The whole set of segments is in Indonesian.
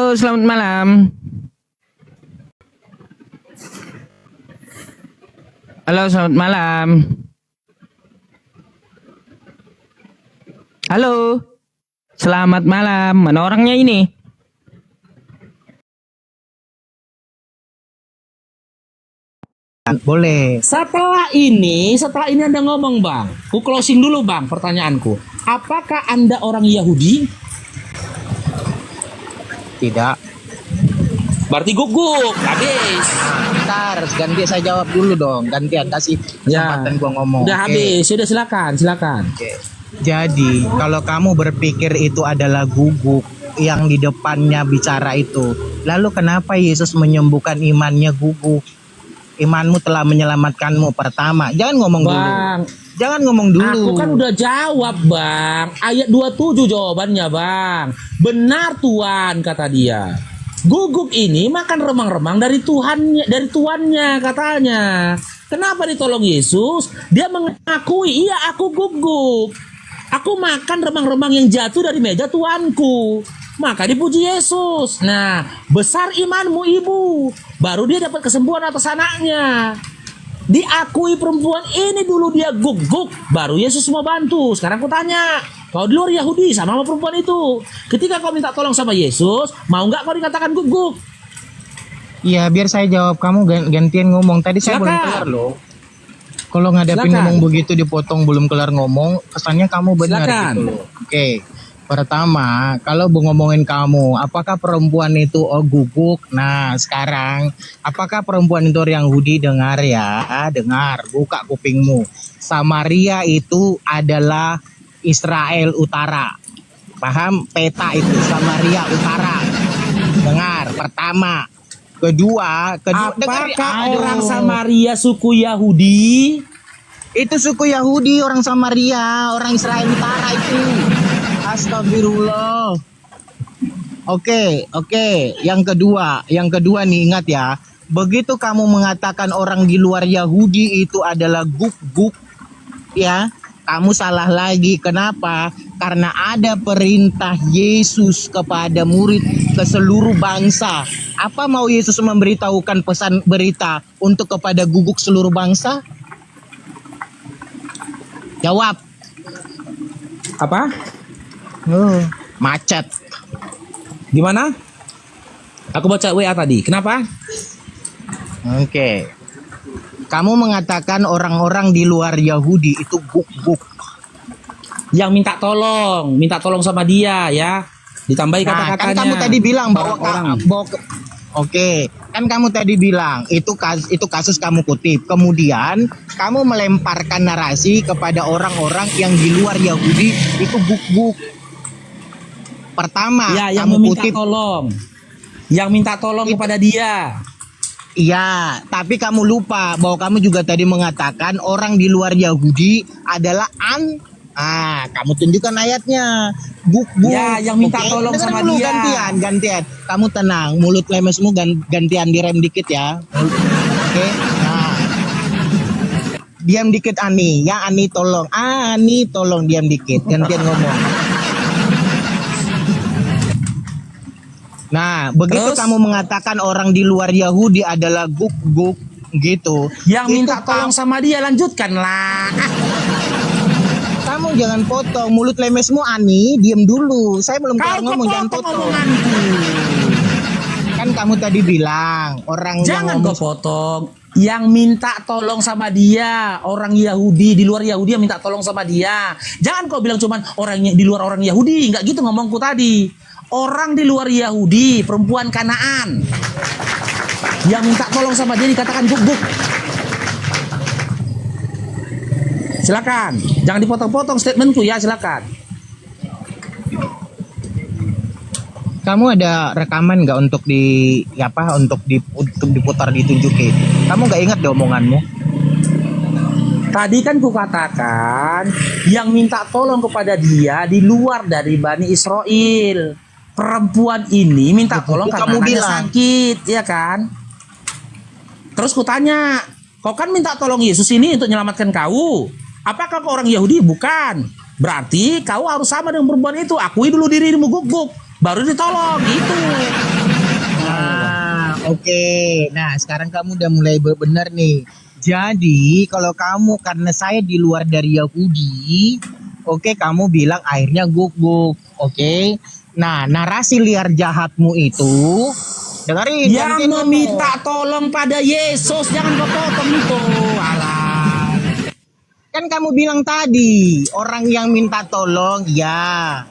Halo, selamat malam. Halo, selamat malam. Halo, selamat malam. Mana orangnya ini? Boleh. Setelah ini Anda ngomong, Bang. Ku closing dulu, Bang, pertanyaanku. Apakah Anda orang Yahudi? Tidak. Berarti guguk, habis. Bentar, ganti saya jawab dulu dong. Gantian kasih kesempatan gua ngomong. Udah habis, sudah silakan. Oke. Jadi, kalau kamu berpikir itu adalah guguk yang di depannya bicara itu, lalu kenapa Yesus menyembuhkan imannya guguk? Imanmu telah menyelamatkanmu. Pertama, jangan ngomong dulu. Bang, Jangan ngomong dulu. aku kan udah jawab, Bang. Ayat 27 jawabannya, Bang. Benar Tuhan, kata dia. Guguk ini makan remang-remang dari tuannya katanya. Kenapa ditolong Yesus? Dia mengakui, iya aku guguk. Aku makan remang-remang yang jatuh dari meja tuanku. Maka dipuji Yesus. Nah, besar imanmu ibu. Baru dia dapat kesembuhan atas anaknya. Diakui perempuan ini dulu dia guguk, baru Yesus mau bantu. Sekarang aku tanya, kau di luar Yahudi sama perempuan itu, ketika kau minta tolong sama Yesus, mau nggak kau dikatakan guguk? Iya, biar saya jawab, kamu gantian ngomong. Tadi saya belum kelar loh. Kalau ngadapin ngomong begitu dipotong belum kelar ngomong, kesannya kamu benar gitu. Oke. Pertama, kalau ngomongin kamu, apakah perempuan itu guguk? Nah, sekarang, apakah perempuan itu orang Yahudi? Dengar ya, dengar, buka kupingmu. Samaria itu adalah Israel Utara. Paham? Peta itu Samaria Utara. Dengar, pertama. Kedua, apakah orang Samaria suku Yahudi? Itu suku Yahudi, orang Samaria, orang Israel Utara itu. Astagfirullah. Oke. Yang kedua nih, ingat ya. Begitu kamu mengatakan orang di luar Yahudi itu adalah guk-guk, ya, kamu salah lagi. Kenapa? Karena ada perintah Yesus kepada murid ke seluruh bangsa. Apa mau Yesus memberitahukan pesan berita untuk kepada guguk seluruh bangsa? Jawab. Apa? Macet. Gimana? Aku baca WA tadi. Kenapa? Oke. Kamu mengatakan orang-orang di luar Yahudi itu guk-guk. Yang minta tolong sama dia ya. Ditambahi kata-katanya. Kan kamu tadi bilang bahwa Oke, kan kamu tadi bilang itu kasus kamu kutip. Kemudian kamu melemparkan narasi kepada orang-orang yang di luar Yahudi itu guk-guk. Pertama, ya, yang kamu meminta kutip tolong. Yang minta tolong kepada dia. Iya, tapi kamu lupa bahwa kamu juga tadi mengatakan orang di luar Yahudi adalah kamu tunjukkan ayatnya. Guk-guk. Ya, yang minta tolong sama dia. Gantian. Kamu tenang, mulut lemesmu gantian direm dikit ya. Oke. Nah. Diam dikit Ani, ya Ani tolong. Ani tolong diam dikit, gantian ngomong. Nah, begitu kamu mengatakan orang di luar Yahudi adalah guk-guk gitu. Yang minta tolong sama dia, lanjutkanlah. Kamu jangan potong, mulut lemesmu Ani, diem dulu. Saya belum kelar ngomong, jangan potong. Kan kamu tadi bilang orang jangan kau potong. Yang minta tolong sama dia, orang Yahudi di luar Yahudi yang minta tolong sama dia. Jangan kau bilang cuman orangnya di luar orang Yahudi, nggak gitu ngomongku tadi. Orang di luar Yahudi, perempuan Kanaan yang minta tolong sama dia dikatakan guguk. Silakan, jangan dipotong-potong statementku ya, silakan. Kamu ada rekaman nggak untuk diputar ditunjukin? Kamu nggak ingat deh omonganmu? Tadi kan kukatakan yang minta tolong kepada dia di luar dari Bani Israel. Perempuan ini minta tolong karena anaknya sakit, ya kan? Terus kutanya, kau kan minta tolong Yesus ini untuk menyelamatkan kau. Apakah kau orang Yahudi? Bukan. Berarti kau harus sama dengan perempuan itu. Akui dulu dirimu guguk, baru ditolong. Gitu. Oke, nah sekarang kamu udah mulai benar nih. Jadi kalau kamu karena saya di luar dari Yahudi, oke kamu bilang akhirnya guguk, oke. Nah narasi liar jahatmu itu, dengerin. Yang gantian ngomong. meminta tolong pada Yesus, jangan kau potong itu. Alah. Kan kamu bilang tadi orang yang minta tolong, ya.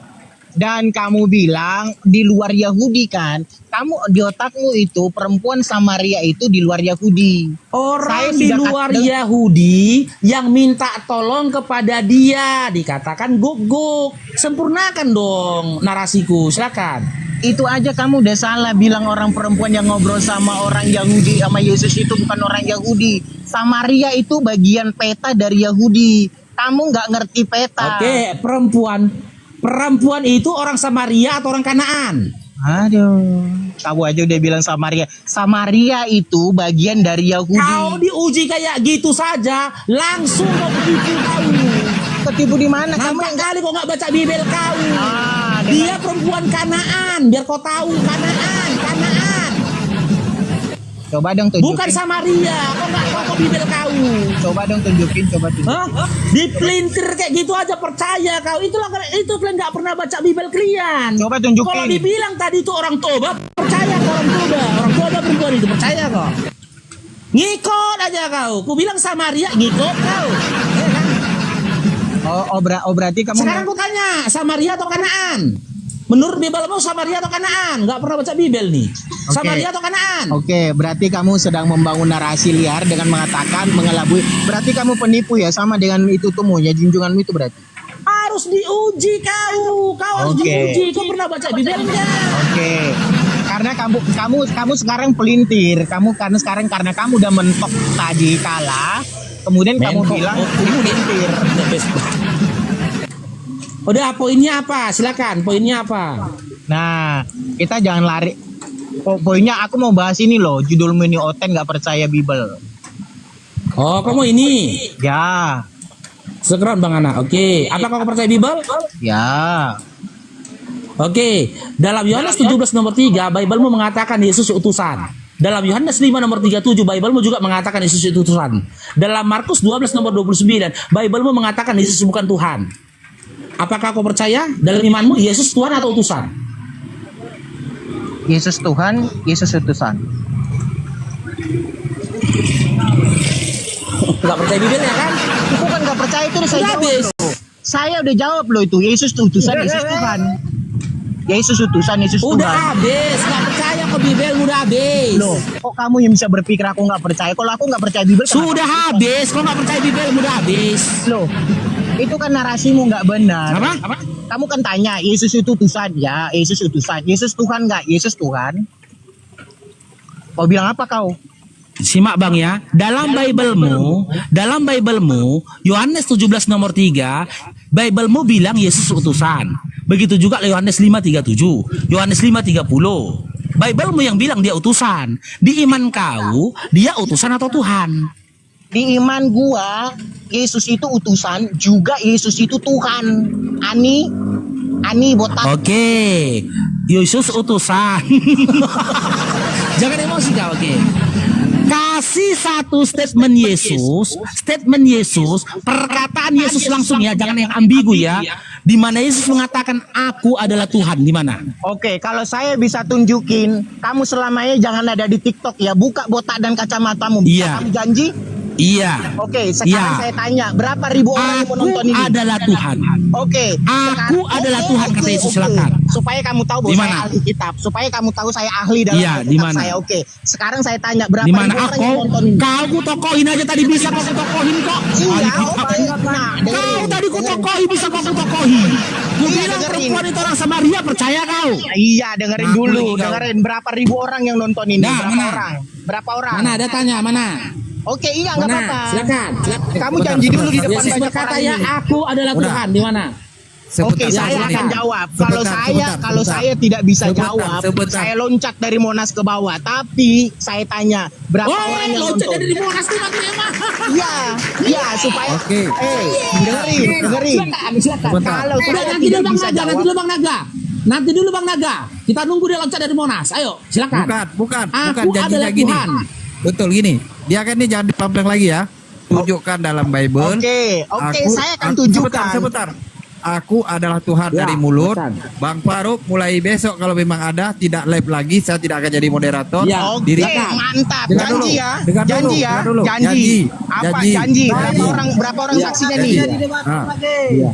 Dan kamu bilang di luar Yahudi kan, kamu di otakmu itu perempuan Samaria itu di luar Yahudi. Saya Orang di sudah luar kata- Yahudi yang minta tolong kepada dia dikatakan guguk. Sempurnakan dong narasiku, silakan. Itu aja kamu udah salah bilang orang perempuan yang ngobrol sama orang Yahudi sama Yesus itu bukan orang Yahudi. Samaria itu bagian peta dari Yahudi. Kamu nggak ngerti peta. Oke, perempuan itu orang Samaria atau orang Kanaan? Aduh, kamu aja udah bilang Samaria. Samaria itu bagian dari Yahudi. Kau diuji kayak gitu saja, langsung kau ketipu kau. Ketipu di mana? Kamu Nampak kali kau nggak baca Bibel kau. Dia perempuan Kanaan, biar kau tahu Kanaan. coba dong tunjukin. Bukan Samaria, kau nggak tahu kau Bibel kau. Coba dong tunjukin. Hah? Dipelintir kayak gitu aja percaya kau. Itu kalian nggak pernah baca Bibel kalian. Coba tunjukin. Kalau dibilang tadi itu orang toba, percaya kau orang toba perempuan itu percaya kau. Ngikut aja kau. Ku bilang Samaria ngikut kau. Ya kan? Oh, berarti kamu Sekarang ku tanya, Samaria atau Kanaan? Menurut Bibelmu Samaria atau Kanaan? Nggak pernah baca Bibel nih. Oke. Samaria atau Kanaan? Oke, berarti kamu sedang membangun narasi liar dengan mengatakan mengelabui. Berarti kamu penipu ya, sama dengan itu temunya junjunganmu itu berarti. Harus diuji kau. Kau harus Oke. diuji. Kau pernah baca Bibel enggak? Oke. Karena kamu sekarang pelintir. Karena kamu udah mentok tadi kalah. Kemudian kamu bilang ini pelintir. Udah, poinnya apa? Silakan, poinnya apa? Nah, kita jangan lari. Poinnya aku mau bahas ini loh. Judul mini Oten nggak percaya Bibel. Oh, kamu ini. Ya, Sekarang Bang Ana. Oke, apakah kau percaya Bibel? ya. Oke, dalam Yohanes 17 nomor 3, Bibelmu mengatakan Yesus utusan. Dalam Yohanes 5 nomor 37, Bibelmu juga mengatakan Yesus utusan. Dalam Markus 12 nomor 29, Bibelmu mengatakan Yesus bukan Tuhan. Apakah kau percaya dalam imanmu Yesus Tuhan atau utusan? Yesus Tuhan, Yesus utusan. Gak percaya Bibel ya kan? Itu kan nggak percaya itu udah saya Udah jawab habis. loh. Saya udah jawab loh itu. Yesus utusan, Yesus Tuhan. Yesus utusan, Yesus Udah Tuhan. habis, gak percaya ke Bibel, udah habis. Loh, kok kamu yang bisa berpikir aku nggak percaya? Kalau aku nggak percaya Bibel, kenapa? Sudah habis, kau gak percaya Bibel, udah habis. Loh, itu kan narasimu nggak benar. Apa? Kamu kan tanya, Yesus itu utusan? Ya, Yesus utusan. Yesus Tuhan nggak? Yesus Tuhan. Kau bilang apa kau? Simak Bang ya, dalam Bibelmu, Yohanes 17 nomor 3, Bibelmu bilang Yesus utusan. Begitu juga Yohanes 5:37, Yohanes 5:30. Bibelmu yang bilang dia utusan. Di iman kau, dia utusan atau Tuhan? Di iman gua, Yesus itu utusan, juga Yesus itu Tuhan. Ani botak. Oke, Yesus utusan. Jangan emosi kau, oke. Kasih satu statement Yesus, perkataan Yesus langsung ya, jangan yang ambigu ya. Di mana Yesus mengatakan aku adalah Tuhan, di mana? Oke, kalau saya bisa tunjukin, kamu selamanya jangan ada di TikTok ya. Buka botak dan kacamatamu. Bisa Iya. kamu janji? Iya. Oke, sekarang Iya. saya tanya, berapa ribu orang yang Aku menonton ini? adalah Tuhan. Oke. Aku adalah Tuhan, kata Yesus, silakan. Supaya kamu tahu bahwa Di saya mana? ahli kitab, supaya kamu tahu saya ahli dalam Iya, di kitab mana? saya. Oke. Sekarang saya tanya, berapa Di mana ribu orang yang aku? nonton ini? Kau ku tokohin aja tadi bisa kau ku tokohin kok. Iya, Ahli oh kitab. banyak. Nah, Kau dengerin. tadi ku tokohin bisa kau ku tokohin. Ku Iya, bilang dengerin. perempuan itu orang Samaria, percaya kau? Iya, dengerin Ngaku dulu. lagi kau. Dengerin berapa ribu orang yang nonton ini? Nah, Berapa mana? orang? Berapa orang? Mana ada tanya mana? Oke, iya nggak Mana? apa-apa. Silakan. Kamu janji dulu di depan Yesus banyak berkata orang ya ini. aku adalah Tuhan, di mana? Oke, Ya, saya silakan. akan jawab. Sebentar, Kalau sebentar. saya tidak bisa Sebentar, jawab, sebentar. saya loncat dari Monas ke bawah. Tapi saya tanya, berapa orang yang loncat nonton? dari Monas tuh emang. Iya, iya supaya. Oke. Dengerin. Silakan. Kalau Udah, saya nanti dulu tidak Bang bisa Naga, jawab, Nanti dulu Bang Naga. Kita nunggu dia loncat dari Monas. Ayo, silakan. Bukan Aku janjinya adalah gini. Tuhan. Betul gini. Dia kan ini jangan dipampleng lagi ya. Tunjukkan dalam Bible. Oke, Aku- saya akan tunjukkan. Sebentar. Aku adalah Tuhan Ya, dari mulut. bukan. Bang Faruk mulai besok kalau memang ada tidak live lagi, saya tidak akan jadi moderator. Ya. Oke, Diri- mantap. Dengar dulu, Janji ya. dengar dulu, Janji ya. dengar dulu. Janji. Apa janji? Berapa orang Ya, saksinya janji. nih? Ah, Iya.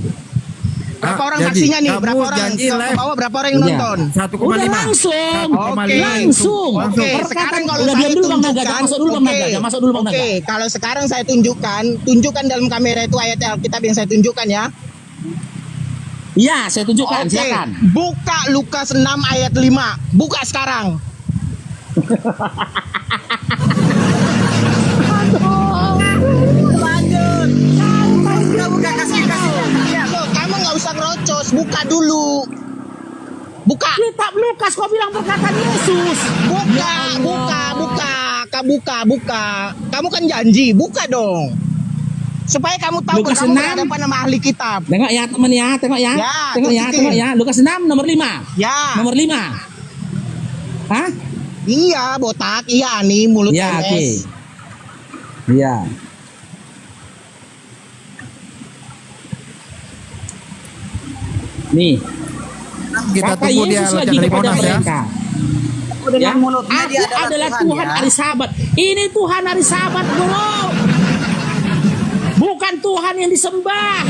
Berapa orang janji. saksinya nih? Kamu Berapa orang? janji Ke live. bawah berapa orang yang Iya. nonton? 1,5. Udah langsung. 1,5. Langsung. Oke, Perkataan- sekarang kalau udah saya diam dulu Bang Naga, tunjukkan, jangan masuk dulu Bang Naga, jangan masuk dulu Bang Naga. Oke, kalau sekarang saya tunjukkan dalam kamera itu ayat Alkitab yang saya tunjukkan ya. Iya, saya tunjukkan, Oke, silakan. buka Lukas 6 ayat 5. Buka sekarang. Loh, kamu nggak usah ngerocos, buka dulu. Buka. Kitab Lukas kau bilang perkataan Yesus. Buka. Kamu kan janji, buka dong. Supaya kamu tahu Lukas kamu 6. berhadapan sama ahli kitab. Tengok ya teman ya, tengok ya. Ya, Tengok ya, tunjukin. tengok ya. Lukas 6 nomor 5. Ya, Nomor 5. Hah? iya botak, iya nih mulut Ya, oke. lemes. Iya. Nih, Kita kata tunggu dia Yesus loncat lagi dari kepada Monas ya. mereka. Ya, aku adalah Tuhan hari Sabat. Ini Tuhan hari Sabat, bro. Bukan Tuhan yang disembah.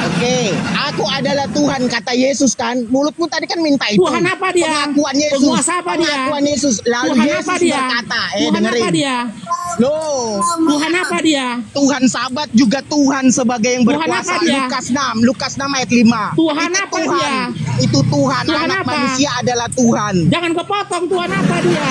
Oke, aku adalah Tuhan kata Yesus kan. Mulutmu tadi kan minta itu. Tuhan apa dia? Pengakuan Yesus. Penguasa apa dia? Pengakuan Yesus. Lalu Tuhan Yesus apa dia? berkata, Tuhan dengerin. apa dia? Loh, Tuhan apa dia? Tuhan Sabat juga Tuhan sebagai yang Tuhan berkuasa. apa dia? Lukas 6 ayat 5. Tuhan Itu apa Tuhan. dia? Itu Tuhan. Tuhan Anak apa? manusia adalah Tuhan. Jangan kepotong, Tuhan apa dia?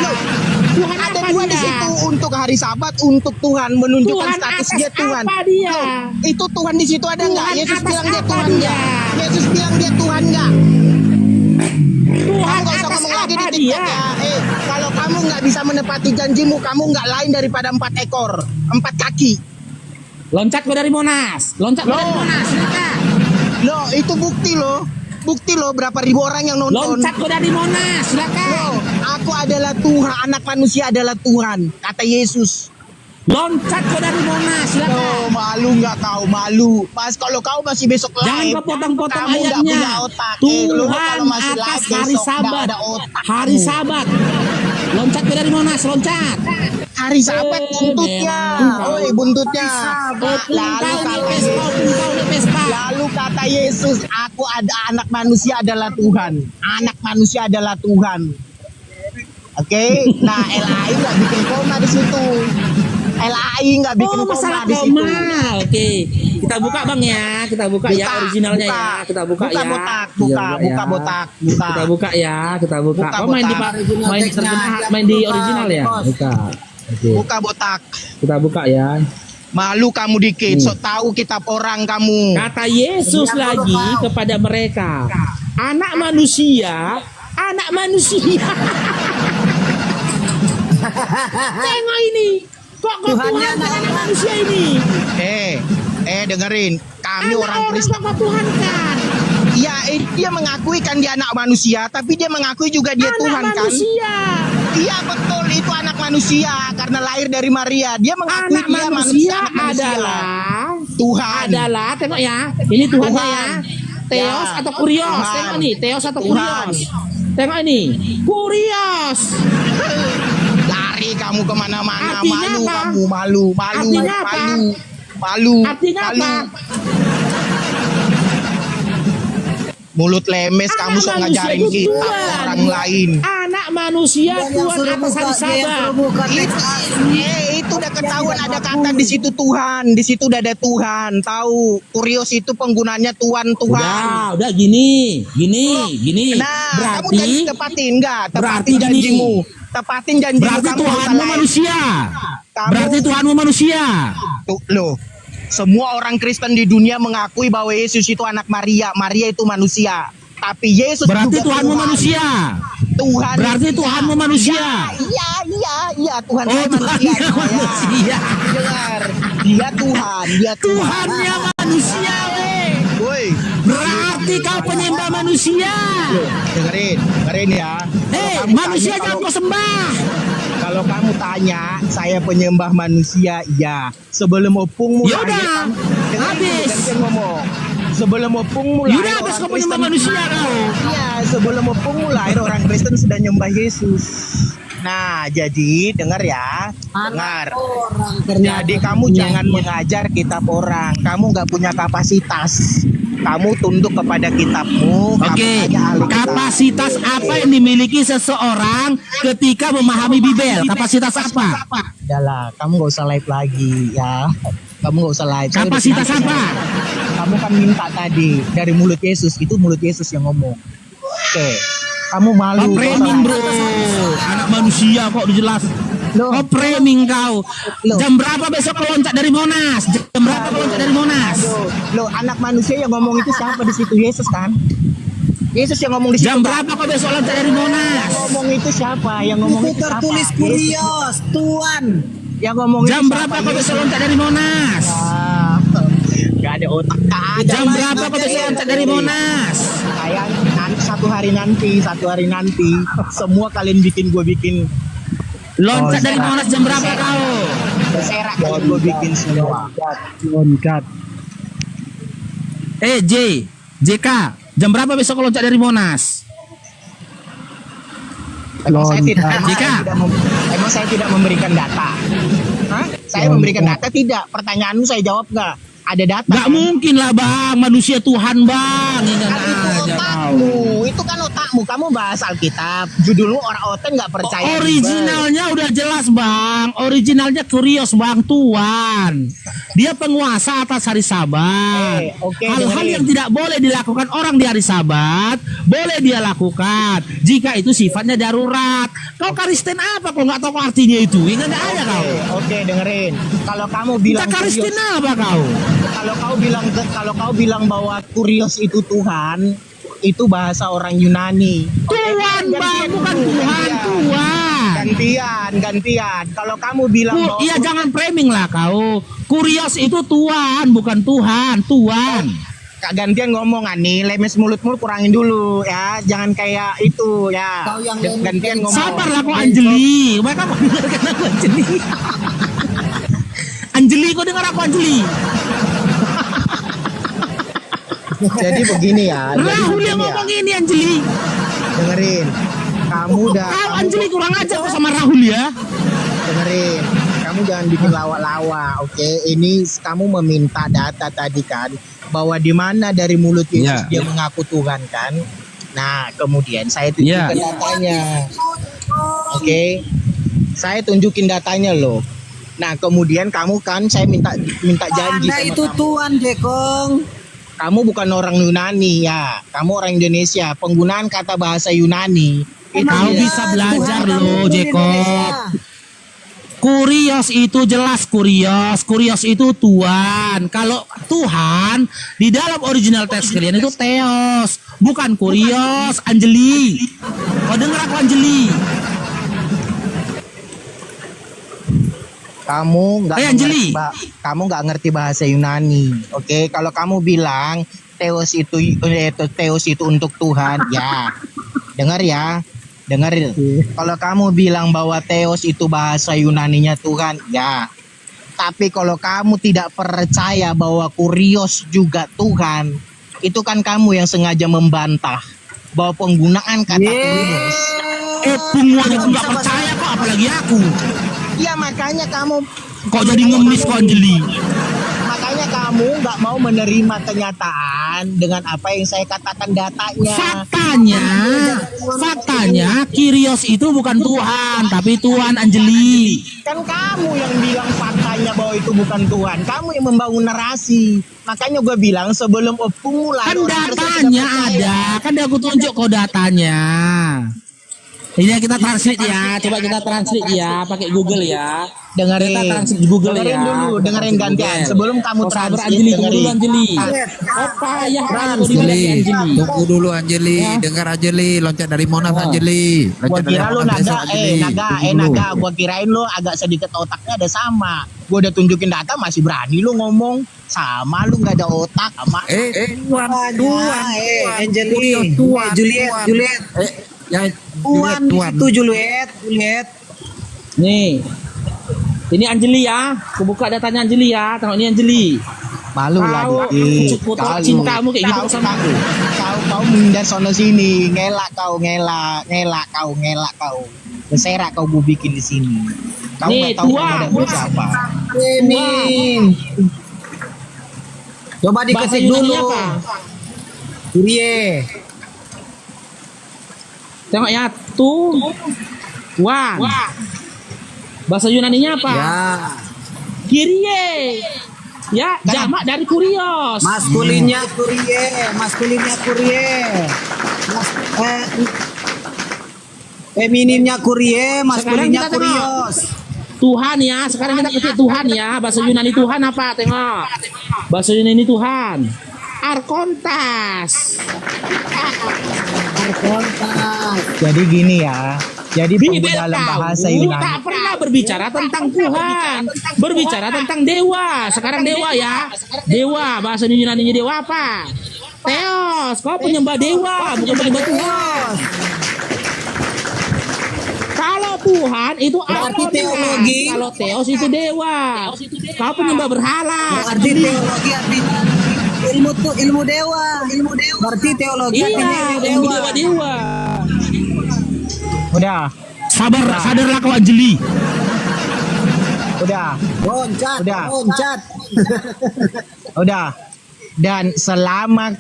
Tuhan Ada apa dua di dia? situ untuk hari Sabat untuk Tuhan menunjukkan Tuhan status atas dia Tuhan. apa dia? Loh, itu Tuhan di situ ada nggak? Tuhan Yesus atas bilang dia apa Tuhan dia? nggak? Yesus bilang dia Tuhan nggak? Tuhan Kamu nggak usah atas ngomong lagi di apa TikTok dia? ya. Kalau kamu nggak bisa menepati janjimu, kamu nggak lain daripada 4 ekor, 4 kaki. Loncat kau dari Monas. Loncat kau dari Loh. Monas. Silakan. Loh, itu bukti loh. Bukti loh berapa ribu orang yang nonton. Loncat kau dari Monas. Silakan. Loh, aku adalah Tuhan, anak manusia adalah Tuhan, kata Yesus. Loncat kau dari Monas. Silakan. Loh, malu nggak kau? Malu. Pas kalau kau masih besok Jangan live, kau potong-potong kamu nggak ayatnya. punya otak. Tuhan lu kalau masih atas live hari besok, nggak Sabat. ada otak Hari kamu. Sabat. Loncat kau dari Monas. Loncat. Hari Sabat buntutnya. memang. Oi, buntutnya. Lalu kata Yesus, aku ada anak manusia adalah Tuhan. Anak manusia adalah Tuhan. Oke, nah LAI nggak bikin koma di situ. LAI nggak bikin Oh, koma masalah di situ. koma. Oke. Kita buka Bang ya. Kita buka ya originalnya ya. Kita buka ya. botak, Iya, buka ya. botak, buka. Kita buka ya. Kita buka. Buka Kau main di botak. main di original ya. Buka. Oke. Buka botak. Kita buka ya. Malu kamu dikit, sok tahu kitab orang kamu. Kata Yesus lagi kepada mereka, anak manusia. Tengok ini, kok Tuhan anak manusia ini? Dengerin, kami Anak orang Kristen. kok Tuhan kan? Ya, dia mengakui kan dia anak manusia, tapi dia mengakui juga dia Anak Tuhan kan. manusia. Iya betul, itu anak manusia karena lahir dari Maria. Dia mengakui Anak dia manusia anak manusia. adalah Tuhan. adalah tengok ya, ini Tuhannya Tuhan. ya. Theos Ya. atau Kurios, Tuhan. tengok nih, Theos atau Tuhan. Kurios. Tengok ini, Kurios. Lari kamu kemana-mana, Artinya malu apa? kamu, malu. Artinya apa? Malu. Artinya malu. apa? Mulut lemes kamu sok manusia ngajarin itu kita Tuhan. orang lain. Anak manusia Tuhan atas hari Sabat. Itu udah ketahuan ada kata di situ Tuhan, di situ udah ada Tuhan. Tahu, Kurios itu penggunanya Tuhan. Udah gini. Nah, kamu Berarti jadi tepatin enggak? berarti Tepatin gini. janjimu. Tepatin janjimu berarti kamu nggak usah Tuhanmu lain. manusia. Kamu- Berarti Tuhanmu manusia. Tuh, loh. Semua orang Kristen di dunia mengakui bahwa Yesus itu anak Maria. Maria itu manusia. Tapi Yesus Berarti juga Tuhanmu Tuhan. manusia. Tuhan. Berarti Tuhanmu manusia. Iya, Tuhan Oh, saya manusia. Tuhannya manusia. Dengar. Dia Tuhan, dia Tuhan. Tuhannya manusia, weh. Woi, Berarti kau penyembah manusia. Dengerin ya. Kalau kamu Manusia tanya, jangan kau sembah. kalau kamu tanya, saya penyembah manusia, ya. Sebelum opungmu Yaudah, lahir, habis. ngomong. Sebelum opungmu lahir, Yaudah, habis orang kau penyembah Kristen- manusia kau. Iya, sebelum opungmu lahir, orang Kristen sudah nyembah Yesus. Nah, jadi dengar ya, dengar. Jadi kamu jangan mengajar kitab orang. Kamu nggak punya kapasitas. Kamu tunduk kepada kitabmu. kamu Oke, tanya ahli kitab. kapasitas apa yang dimiliki seseorang ketika memahami Bibel? Kapasitas apa? Udahlah, kamu nggak usah live lagi ya. Kamu nggak usah live. Saya udah Kapasitas bilang. apa? Kamu kan minta tadi dari mulut Yesus. Itu mulut Yesus yang ngomong. Oke, kamu malu. Kau framing nggak bro, usah- anak manusia kok jelas. Loh. Kau framing kau. Loh. Jam berapa besok kau loncat dari Monas? Jam berapa kau loncat dari Monas? Loh, anak manusia yang ngomong itu siapa di situ? Yesus kan? Yesus yang ngomong di situ. Jam kan? berapa kau besok loncat dari Monas? Yang ngomong itu siapa? Yang ngomong itu siapa? Tertulis Yesus. kurios, Tuan. Yang ngomong Jam itu berapa siapa? kau Yesus. besok loncat dari Monas? Ah, Gak ada otak. Gak ada. Jam berapa kau besok loncat dari Monas? Sayang, nanti satu hari nanti semua kalian bikin gue bikin Loncat dari Serak. Monas jam berapa kau? berserak kalian gue bikin semua. JK, jam berapa besok kau loncat dari Monas? Emang saya tidak, Jika. emang saya tidak memberikan data. Hah? Saya memberikan data tidak. Pertanyaanmu saya jawab nggak? Ada data. Gak mungkin lah bang, manusia Tuhan bang. Ingat Kan itu aja kau. otakmu, itu kan otakmu. Kamu bahas Alkitab. Judulmu orang oten nggak percaya. Originalnya udah jelas bang, originalnya kurios bang, Tuhan. Dia penguasa atas hari Sabat. Oke, Hal-hal dengerin. yang tidak boleh dilakukan orang di hari Sabat, boleh dia lakukan. Jika itu sifatnya darurat. Kau Kristen apa? Kau nggak tahu artinya itu? Ingat aja kau. Oke, dengerin. Kalau kamu Kita bilang Kristen kurios, apa kau? kalau kau bilang bahwa kurios itu Tuhan, itu bahasa orang Yunani. Tuhan bang, bukan Tuhan, Tuhan. Gantian. Kalau kamu bilang bahwa Iya jangan framing lah kau. Kurios itu Tuhan, bukan Tuhan, Tuhan. gantian ngomong nih, lemes mulutmu kurangin dulu ya. Jangan kayak itu ya. Kau yang Gantian ngomong. Sabarlah kau Anjeli. Mereka mau dengarkan aku Anjeli. Anjeli, kau dengar aku Anjeli. Jadi begini ya. Rahul yang ngomong ini Anjeli. Dengerin. Kamu udah Kau Anjeli kurang ajar kau sama Rahul ya. dengerin. Kamu jangan bikin lawak-lawak, oke? Ini kamu meminta data tadi kan, bahwa di mana dari mulut Yesus Ya. dia mengaku Tuhan kan. Nah, kemudian saya tunjukkan Ya. datanya. Oke. Saya tunjukin datanya loh. Nah, kemudian kamu kan saya minta janji Anda sama itu kamu. Tuan, Jekong. Kamu bukan orang Yunani ya. Kamu orang Indonesia. Penggunaan kata bahasa Yunani itu Kau ya. bisa belajar Tuhan loh, kamu di Jacob. Indonesia. Kurios itu jelas kurios. Kurios itu Tuhan. Kalau Tuhan di dalam original teks kalian itu Theos, bukan kurios. Anjeli. Kau dengar aku Anjeli? Kamu nggak Hey, Anjeli. kamu nggak ngerti bahasa Yunani, oke? Kalau kamu bilang Theos itu untuk Tuhan, ya, dengar ya, dengar. Kalau kamu bilang bahwa Theos itu bahasa Yunaninya Tuhan, ya. Tapi kalau kamu tidak percaya bahwa kurios juga Tuhan, itu kan kamu yang sengaja membantah bahwa penggunaan kata kurios. Semua aja nggak percaya kok, apalagi aku. Ya makanya kamu Kok jadi ngemis kok Anjeli? Makanya kamu nggak mau menerima kenyataan dengan apa yang saya katakan datanya. Faktanya Kyrios itu bukan Tuhan, tapi Tuhan Anjeli. Kan kamu yang bilang faktanya bahwa itu bukan Tuhan. Kamu yang membangun narasi. Makanya gue bilang sebelum opung mulai. Kan datanya ada, kan aku tunjuk kok datanya. Ini kita translate ya, coba kita translate ya, pakai Google ya. Dengerin. Kita translate di Google Dengerin ya. dulu, dengerin gantian. Sebelum kamu Oh, sabar translate, Anjeli, tunggu dulu dengerin. Anjeli. Apa ya Anjeli, tunggu dulu Anjeli, dengar Anjeli, loncat dari Monas Anjeli. Gua Loncat dari kira lu Monas naga, besok, Anjeli. Tunggu dulu. naga. Gua kirain lu agak sedikit otaknya ada sama. Gua udah tunjukin data masih berani lu ngomong. Sama lu nggak ada otak sama. Tuan, Angelina, Tuan, Juliet, Tuan. Juliet, Ya, Tuan, Tuan. itu Juliet, Juliet. Nih. Ini Anjeli ya. Aku buka datanya Anjeli ya. Tengok ini Anjeli. Malu lah Kau dikit. foto Kau- cintamu kayak gitu kau- sama aku. Kau menghindar sono sini, ngelak kau. Berserak kau bikin di sini. Kau Nih, nggak tahu tua. kamu ada siapa. Ini. Coba Bahasa diketik Yunani dulu. apa? Kurie. Tengok ya. Tuan. Bahasa Yunaninya apa? Ya. Kyrie. Ya, jamak dari kurios. Maskulinnya kurie, Feminimnya kurie, maskulinnya kita tengok. kurios. Tuhan ya, sekarang kita ketik Tuhan ya. Bahasa Yunani Tuhan apa? Tengok. Bahasa Yunani Tuhan. Arkontas. Kontak. Jadi gini ya. Jadi Bibir dalam bahasa kau Yunani. tak pernah berbicara tentang Tuhan. Berbicara tentang dewa. Sekarang dewa ya. Dewa, bahasa Yunaninya dewa apa? Theos. Kau penyembah dewa, bukan penyembah Tuhan. Kalau Tuhan itu Berarti Arkontas. teologi. Kalau Theos itu dewa. Kau penyembah berhala. Berarti teologi artinya ilmu dewa. Berarti teologi Iya, artinya ilmu ilmu dewa. dewa-dewa. Udah, Sadarlah kau Anjeli. udah. Loncat. Udah. Dan selama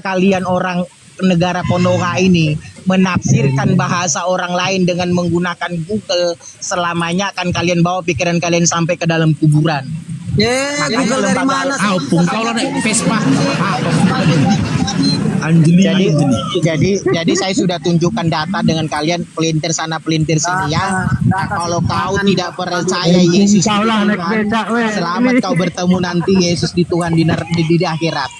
kalian orang negara Konoha ini menafsirkan bahasa orang lain dengan menggunakan Google, selamanya akan kalian bawa pikiran kalian sampai ke dalam kuburan. Jadi Makanya dari lembaga- mana? Kau lah naik Vespa. Jadi saya sudah tunjukkan data dengan kalian pelintir sana pelintir sini ya. Nah, kalau kau tidak percaya Yesus itu Tuhan, selamat kau bertemu nanti Yesus di Tuhan di akhirat.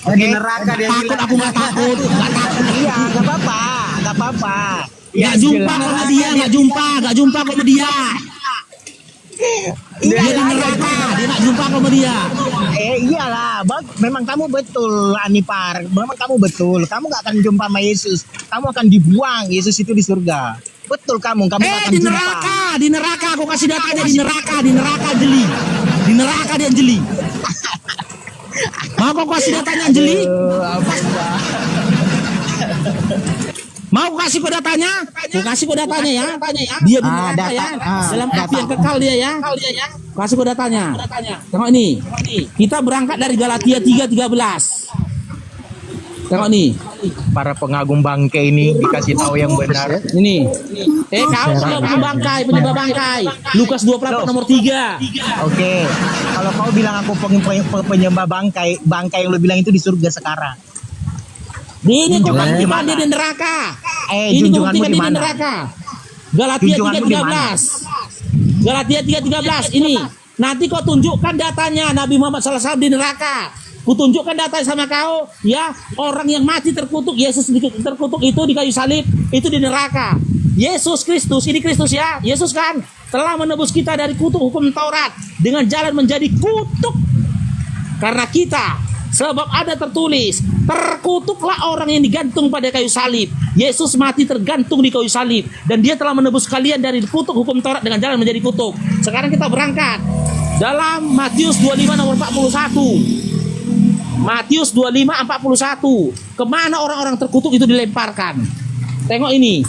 Di neraka dia Takut bilang. aku nggak takut. Iya, nggak apa-apa. Nggak jumpa sama dia, nggak jumpa sama dia. Dia di neraka, dia nggak jumpa sama dia. Iyalah, memang kamu betul Anipar, memang kamu betul. Kamu nggak akan jumpa sama Yesus, kamu akan dibuang. Yesus itu di surga. Betul kamu nggak akan Di jumpa. neraka, aku kasih datanya di neraka Anjeli. Di neraka dia Anjeli. Mau kau kasih datanya Anjeli? Mau aku kasih kau datanya? Aku kasih kau datanya ya. Dia di neraka data. ya. Dalam Data. api yang kekal dia ya. Kasih kau datanya. Tengok ini. Kita berangkat dari Galatia 3:13. Tengok nih. Para pengagum bangke ini dikasih tahu yang benar. Ini. Kau penyembah bangkai. Lukas 24 nomor 3. Oke, kalau kau bilang aku penyembah bangkai yang lu bilang itu di surga sekarang. Ini kau Junjunganmu di buktikan mana? dia di neraka. Ini kau Junjunganmu buktikan di dia di mana? neraka. Galatia Junjunganmu di mana? 3:13. Galatia 3:13 ini. Nanti kau tunjukkan datanya Nabi Muhammad SAW di neraka. Kutunjukkan data sama kau ya, orang yang mati terkutuk, Yesus terkutuk itu di kayu salib, itu di neraka. Yesus Kristus, ini Kristus ya, Yesus kan telah menebus kita dari kutuk hukum Taurat dengan jalan menjadi kutuk karena kita. Sebab ada tertulis, terkutuklah orang yang digantung pada kayu salib. Yesus mati tergantung di kayu salib dan dia telah menebus kalian dari kutuk hukum Taurat dengan jalan menjadi kutuk. Sekarang kita berangkat dalam Matius 25 nomor 41. Matius 25:41. Kemana orang-orang terkutuk itu dilemparkan? Tengok ini.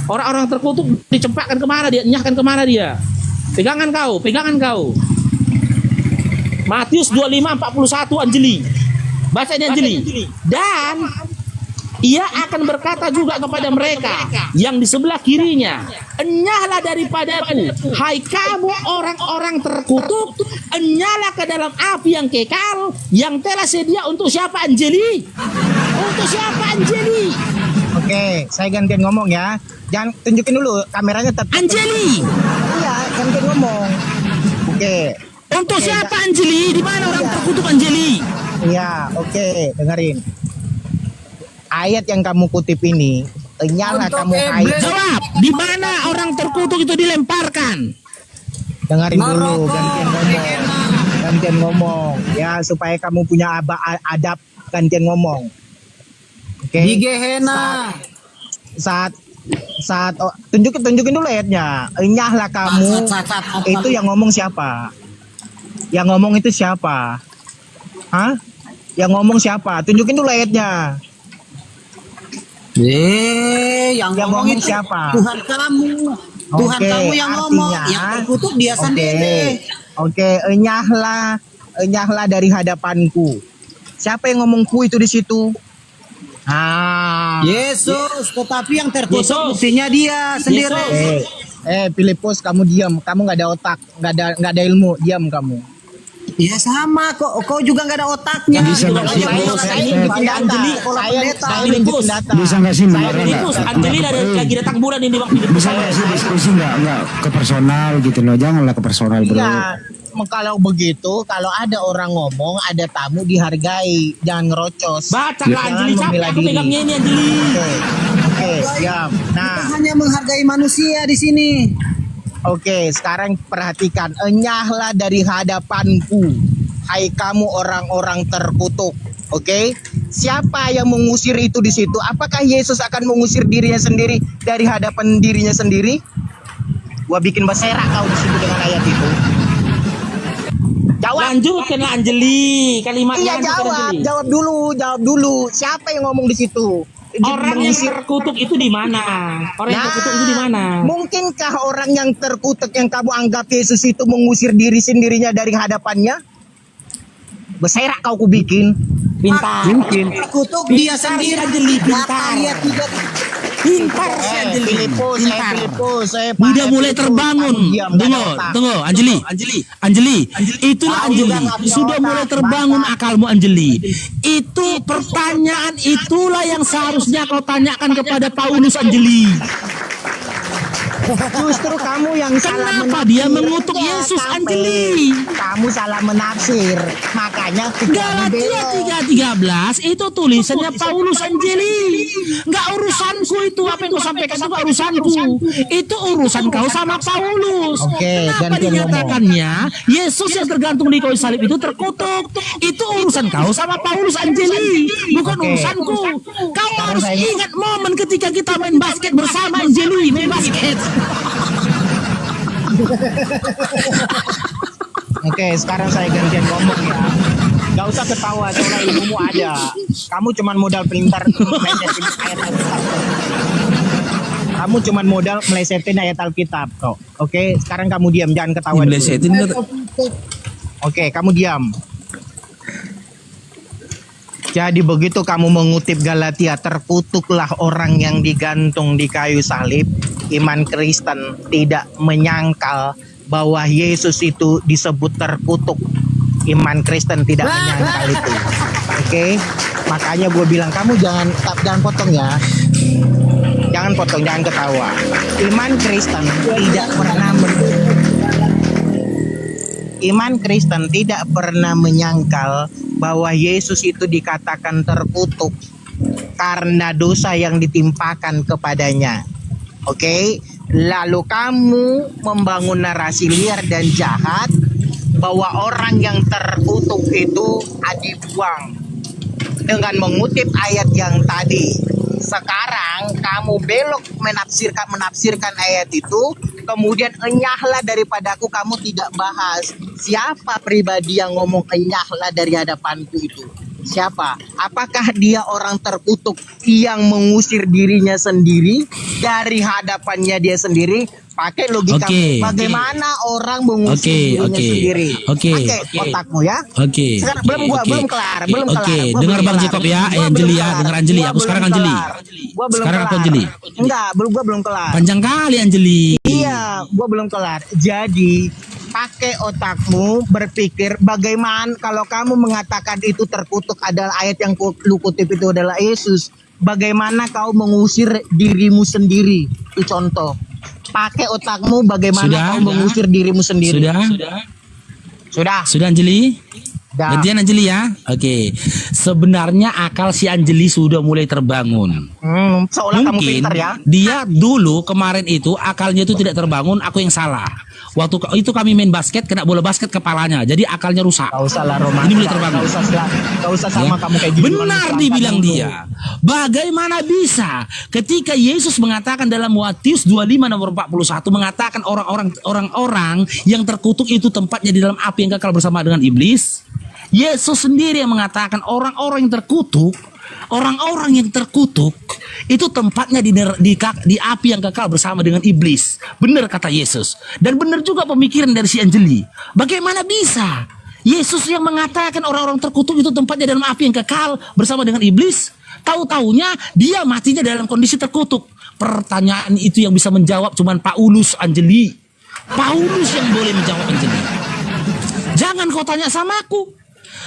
Orang-orang terkutuk dicempakkan kemana dia? Nyahkan kemana dia? Pegangan kau. Matius 25:41 Anjeli. Baca ini Anjeli. Dan ia akan berkata juga kepada mereka yang di sebelah kirinya, enyahlah daripadaku, hai kamu orang-orang terkutuk, enyahlah ke dalam api yang kekal, yang telah sedia untuk siapa Anjeli? Untuk siapa Anjeli? Oke, saya gantian ngomong ya. Jangan tunjukin dulu kameranya tetap. Anjeli. Iya, gantian ngomong. Oke. Untuk siapa Anjeli? Di mana orang terkutuk Anjeli? Iya, oke, dengerin. Ayat yang kamu kutip ini, nyala Untuk kamu ayat. Jawab, di mana orang terkutuk itu dilemparkan? Dengerin dulu, gantian ngomong. gantian ngomong ya, supaya kamu punya adab, gantian ngomong. Oke. Di Gehenna. Saat tunjukin dulu ayatnya. Enyahlah kamu. Itu yang ngomong siapa? Yang ngomong itu siapa? Hah? Yang ngomong siapa? Tunjukin dulu ayatnya. Yang Yang ngomong ngomong itu siapa? Tuhan kamu. Tuhan Oke, kamu yang ngomong, artinya- yang terkutuk dia Oke. sendiri. Oke, enyahlah dari hadapanku. Siapa yang ngomong ku itu di situ? Yesus, tetapi yang terkutuk Yesus. buktinya dia sendiri. Filipus, kamu diam. Kamu nggak ada otak, nggak ada ilmu. Diam kamu. Ya sama kok juga nggak ada otaknya. Bisa nggak sih? Saya bikin data. Anjeli, Saya Filipus. bikin data. Bisa nggak sih mendengar Filipus, nggak? Anjeli lagi datang bulan ini Bang Filipus. Bisa nggak sih diskusi nggak ke personal gitu loh, janganlah ke personal bro. Iya, kalau begitu, kalau ada orang ngomong, ada tamu dihargai, jangan ngerocos. Baca Jangan lah Anjeli, capek membela aku diri. pegangnya ini Anjeli. Oke, diam. Nah, Kita hanya menghargai manusia di sini. oke, sekarang perhatikan. Enyahlah dari hadapanku, hai kamu orang-orang terkutuk. Oke, siapa yang mengusir itu di situ? Apakah Yesus akan mengusir dirinya sendiri dari hadapan dirinya sendiri? Gua bikin berserak kau di situ dengan ayat itu. Jawab. Lanjutkanlah Anjeli, kalimatnya Iya, lanjutkan, Anjeli. jawab dulu. Siapa yang ngomong di situ? Orang yang terkutuk itu di mana? Orang yang terkutuk itu di mana? Mungkinkah orang yang terkutuk yang kamu anggap Yesus itu mengusir diri sendirinya dari hadapannya? Berserak kau kubikin. Pintar. Terkutuk dia sendiri. Anjeli, Kata pintar. dia tidak. Pintar si Anjeli. Filipus, Udah mulai terbangun. Tunggu, Anjeli. Itulah Anjeli. Sudah mulai terbangun akalmu Anjeli. Itu pertanyaan itulah yang seharusnya kau tanyakan kepada Paulus Anjeli. Justru kamu yang salah Kenapa menafsir. dia mengutuk Ya, Yesus, sampai. Anjeli? Kamu salah menafsir. Makanya pikiranmu Galatia belok. 3:13 itu tulisannya Paulus Anjeli. Nggak urusanku itu, apa yang kau sampaikan itu nggak urusanku. Itu urusan kau sama Paulus. Oke, Kenapa gantian dinyatakannya Yesus yang tergantung di kayu salib itu terkutuk? Itu urusan kau sama Paulus Anjeli, bukan Oke. urusanku. Kau harus saya- ingat momen ketika kita main basket bersama Anjeli, main basket. Oke, sekarang saya gantian ngomong ya. Gak usah ketawa, soalnya ilmumu ada. Kamu cuman modal pintar melesetin ayat Alkitab. Kamu cuman modal melesetin ayat Alkitab kok. Oke, sekarang kamu diam, jangan ketawa dulu. Oke, kamu diam. Jadi begitu kamu mengutip Galatia, terkutuklah orang yang digantung di kayu salib. Iman Kristen tidak menyangkal bahwa Yesus itu disebut terkutuk. Iman Kristen tidak menyangkal itu. Oke, makanya gue bilang kamu jangan potong ya. Jangan potong, jangan ketawa. Iman Kristen tidak pernah menyangkal bahwa Yesus itu dikatakan terkutuk karena dosa yang ditimpakan kepadanya. Oke, lalu kamu membangun narasi liar dan jahat bahwa orang yang terkutuk itu dibuang dengan mengutip ayat yang tadi. Sekarang kamu belok menafsirkan ayat itu, kemudian enyahlah daripadaku, kamu tidak bahas siapa pribadi yang ngomong enyahlah dari hadapanku itu. Siapa? Apakah dia orang terkutuk yang mengusir dirinya sendiri dari hadapannya dia sendiri? Pakai logika. Oke. Bagaimana orang mengusir dirinya sendiri? Oke. Pakai otakmu ya. Oke. Sekarang belum kelar. Oke, dengar Bang Jacob ya, Anjeli ya, dengar Anjeli. Aku sekarang Anjeli. Sekarang aku Anjeli. Enggak, gua belum kelar. Panjang kali Anjeli. Iya, gua belum kelar. Jadi pakai otakmu berpikir bagaimana kalau kamu mengatakan itu terkutuk adalah ayat yang lu kutip itu adalah Yesus. Bagaimana kau mengusir dirimu sendiri? Itu contoh. Pakai otakmu bagaimana kau mengusir dirimu sendiri. Sudah Sudah. Anjeli? Dah. Gantian Anjeli ya. Oke. Sebenarnya akal si Anjeli sudah mulai terbangun. Seolah kamu Mungkin pintar ya. dia dulu kemarin itu akalnya itu tidak terbangun, aku yang salah. Waktu itu kami main basket, kena bola basket kepalanya, jadi akalnya rusak. Gak usah lah Roman. Ini mulai terbangun. Gak usah sama Ya. kamu kayak gitu. Benar dibilang dia. Bagaimana bisa ketika Yesus mengatakan dalam Matius 25 nomor 41 mengatakan orang-orang yang terkutuk itu tempatnya di dalam api yang kekal bersama dengan iblis. Yesus sendiri yang mengatakan orang-orang yang terkutuk itu tempatnya di api yang kekal bersama dengan iblis. Benar kata Yesus. Dan benar juga pemikiran dari si Anjeli. Bagaimana bisa Yesus yang mengatakan orang-orang terkutuk itu tempatnya dalam api yang kekal bersama dengan iblis, tahu-taunya dia matinya dalam kondisi terkutuk. Pertanyaan itu yang bisa menjawab cuman Paulus, Anjeli. Paulus yang boleh menjawab, Anjeli. Jangan kau tanya sama aku.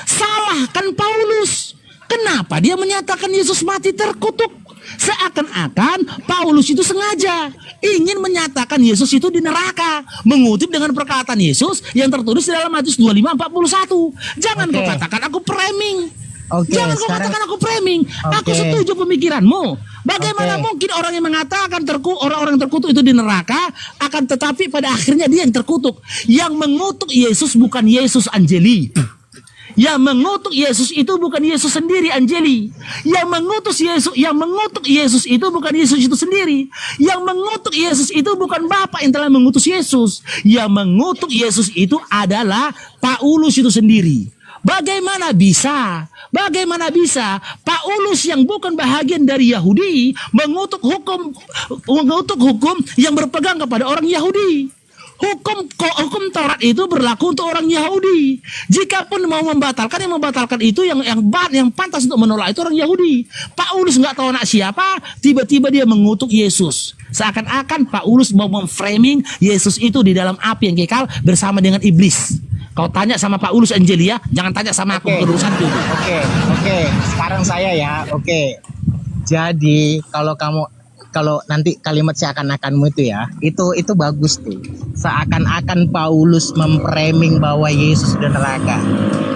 Salahkan Paulus. Kenapa dia menyatakan Yesus mati terkutuk? Seakan-akan Paulus itu sengaja ingin menyatakan Yesus itu di neraka, mengutip dengan perkataan Yesus yang tertulis di dalam Matius 25:41. Jangan kau katakan aku framing. Jangan kau katakan aku framing. Aku setuju pemikiranmu. Bagaimana mungkin orang yang mengatakan orang-orang terkutuk itu di neraka, akan tetapi pada akhirnya dia yang terkutuk. Yang mengutuk Yesus bukan Yesus, Anjeli. Yang mengutuk Yesus itu bukan Yesus sendiri, Anjeli. Yang mengutuk Yesus itu bukan Yesus itu sendiri. Yang mengutuk Yesus itu bukan Bapa yang telah mengutus Yesus. Yang mengutuk Yesus itu adalah Paulus itu sendiri. Bagaimana bisa Paulus yang bukan bahagian dari Yahudi mengutuk hukum yang berpegang kepada orang Yahudi? Hukum Taurat itu berlaku untuk orang Yahudi. Jikapun mau membatalkan, yang membatalkan itu yang pantas untuk menolak itu orang Yahudi. Paulus nggak tahu anak siapa, tiba-tiba dia mengutuk Yesus. Seakan-akan Paulus mau memframing Yesus itu di dalam api yang kekal bersama dengan iblis. Kau tanya sama Paulus, Angelia, jangan tanya sama aku urusan dulu. Oke. Sekarang saya ya. Oke. Jadi kalau nanti kalimat seakan-akanmu itu ya, itu bagus tuh. Seakan-akan Paulus memframing bahwa Yesus di neraka.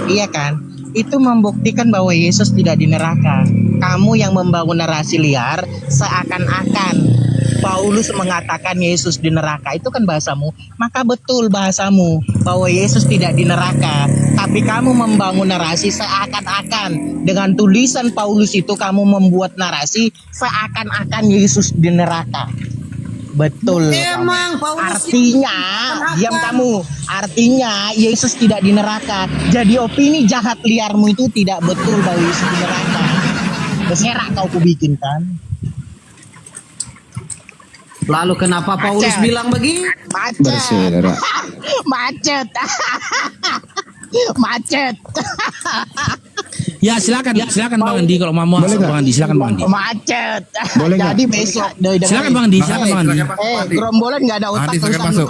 Iya kan? Itu membuktikan bahwa Yesus tidak di neraka. Kamu yang membangun narasi liar, seakan-akan Paulus mengatakan Yesus di neraka. Itu kan bahasamu. Maka betul bahasamu bahwa Yesus tidak di neraka. Tapi kamu membangun narasi seakan-akan. Dengan tulisan Paulus itu kamu membuat narasi seakan-akan Yesus di neraka. Betul. Emang Paulus artinya diam kamu. Artinya Yesus tidak di neraka. Jadi opini jahat liarmu itu tidak betul bahwa Yesus di neraka. Berserak kau kubikin kan. Lalu kenapa Paulus bilang begini? Macet. Ya silakan Bang Andi kalau mau Bang Andi, silakan Bang Andi. Macet. Boleh Jadi besok Silakan Bang Andi, silakan Bang Andi. Gerombolan nggak ada otak, Andi, nggak silakan usah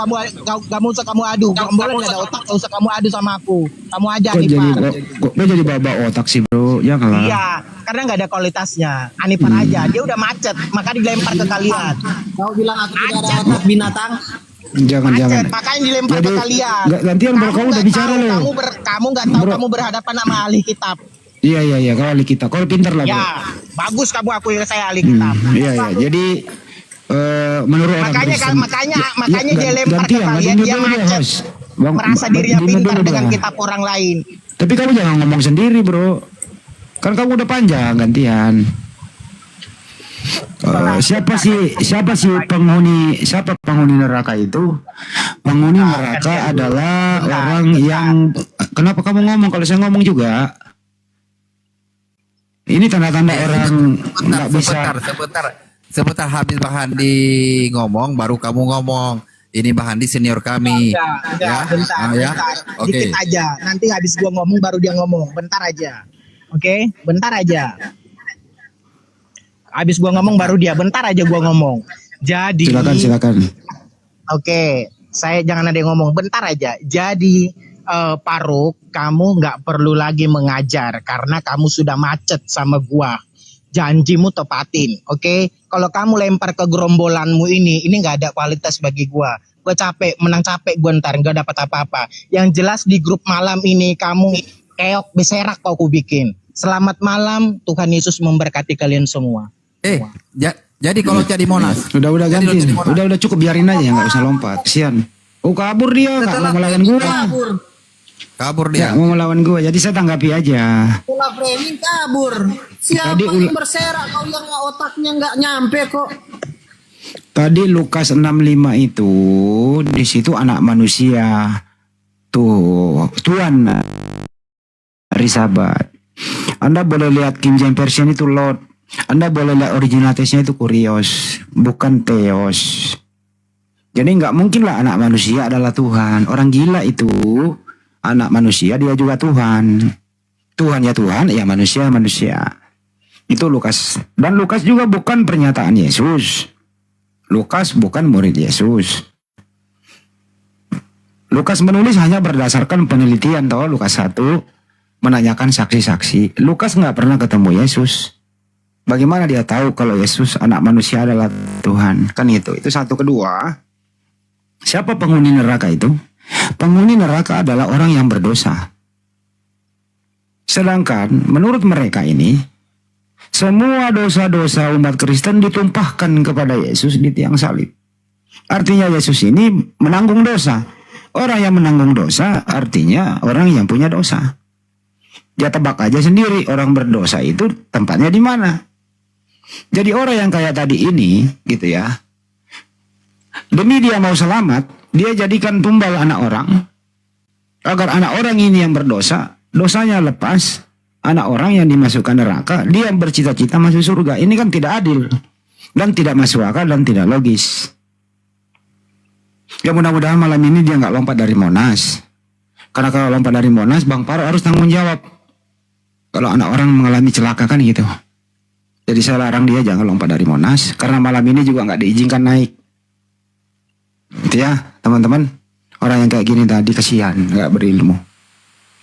kamu usah kamu adu. Gerombolan nggak ada otak, nggak usah kamu adu sama aku. Kamu aja Anipar. Kok jadi bawa otak sih bro? Janganlah. Iya, karena nggak ada kualitasnya. Anipar aja, dia udah macet, maka dilempar ke kalian. Kau bilang aku tidak ada otak binatang. Jangan. Macet, makanya dilempar ke kalian. Gantian bro, kamu udah bicara loh. Kamu nggak tahu, kamu berhadapan sama ahli kitab. Iya, kau ahli kita. Kau pintar lah bro. Ya, bagus kamu akui saya ahli kitab. Iya. Jadi menurut orang makanya dia lempar ke kalian, dia macet. Merasa dirinya pintar dengan kitab orang lain. Tapi kamu jangan ngomong sendiri bro. Kan kamu udah panjang gantian. Siapa sih penghuni neraka itu? Penghuni neraka adalah orang yang. Kenapa kamu ngomong kalau saya ngomong juga? Ini tanda-tanda orang nggak bisa. Sebentar habis Bang Handi ngomong, baru kamu ngomong. Ini Bang Handi senior kami. Bentar. Oke. Dikit aja. Nanti habis gua ngomong baru dia ngomong. Bentar aja. Oke? Bentar aja. Habis gua ngomong baru dia. Bentar aja gua ngomong. Jadi Silakan. Oke, saya jangan ada yang ngomong. Bentar aja. Jadi Paruk, kamu nggak perlu lagi mengajar karena kamu sudah macet sama gua. Janjimu tepatin, oke? Kalau kamu lempar ke gerombolanmu ini nggak ada kualitas bagi gua. Gua capek, menang capek gua ntar nggak dapat apa-apa. Yang jelas di grup malam ini kamu keok beserak kau ku bikin. Selamat malam, Tuhan Yesus memberkati kalian semua. Jadi kalau jadi Monas. Udah Jadi ganti. lo jadi Monas. Udah cukup biarin aja, nggak usah lompat. Kesian. Oh kabur dia, nggak mau melawan gua. Kabur Nggak dia. mau melawan gua, jadi saya tanggapi aja. Pola framing kabur. Siapa Tadi yang berserak kau yang otaknya nggak nyampe kok. Tadi Lukas 65 itu di situ anak manusia tuh Tuhan hari Sabat. Anda boleh lihat King James Version itu Lord. Anda boleh lihat original teksnya itu Kurios, bukan Theos. Jadi nggak mungkin lah anak manusia adalah Tuhan. Orang gila itu anak manusia, dia juga Tuhan. Tuhan, ya manusia. Itu Lukas. Dan Lukas juga bukan pernyataan Yesus. Lukas bukan murid Yesus. Lukas menulis hanya berdasarkan penelitian, tahu Lukas 1 menanyakan saksi-saksi. Lukas nggak pernah ketemu Yesus. Bagaimana dia tahu kalau Yesus anak manusia adalah Tuhan? Kan itu satu. Kedua, siapa penghuni neraka itu? Penghuni neraka adalah orang yang berdosa. Sedangkan menurut mereka ini, semua dosa-dosa umat Kristen ditumpahkan kepada Yesus di tiang salib. Artinya Yesus ini menanggung dosa. Orang yang menanggung dosa artinya orang yang punya dosa. Dia tebak aja sendiri orang berdosa itu tempatnya di mana. Jadi orang yang kayak tadi ini gitu ya. Demi dia mau selamat, dia jadikan tumbal anak orang. Agar anak orang ini yang berdosa, dosanya lepas. Anak orang yang dimasukkan neraka, dia bercita-cita masuk surga. Ini kan tidak adil. Dan tidak masuk akal dan tidak logis. Ya mudah-mudahan malam ini dia nggak lompat dari Monas. Karena kalau lompat dari Monas, Bang Paro harus tanggung jawab. Kalau anak orang mengalami celaka kan gitu. Jadi saya larang dia jangan lompat dari Monas. Karena malam ini juga nggak diizinkan naik. Itu ya teman-teman. Orang yang kayak gini tadi kesian, nggak berilmu.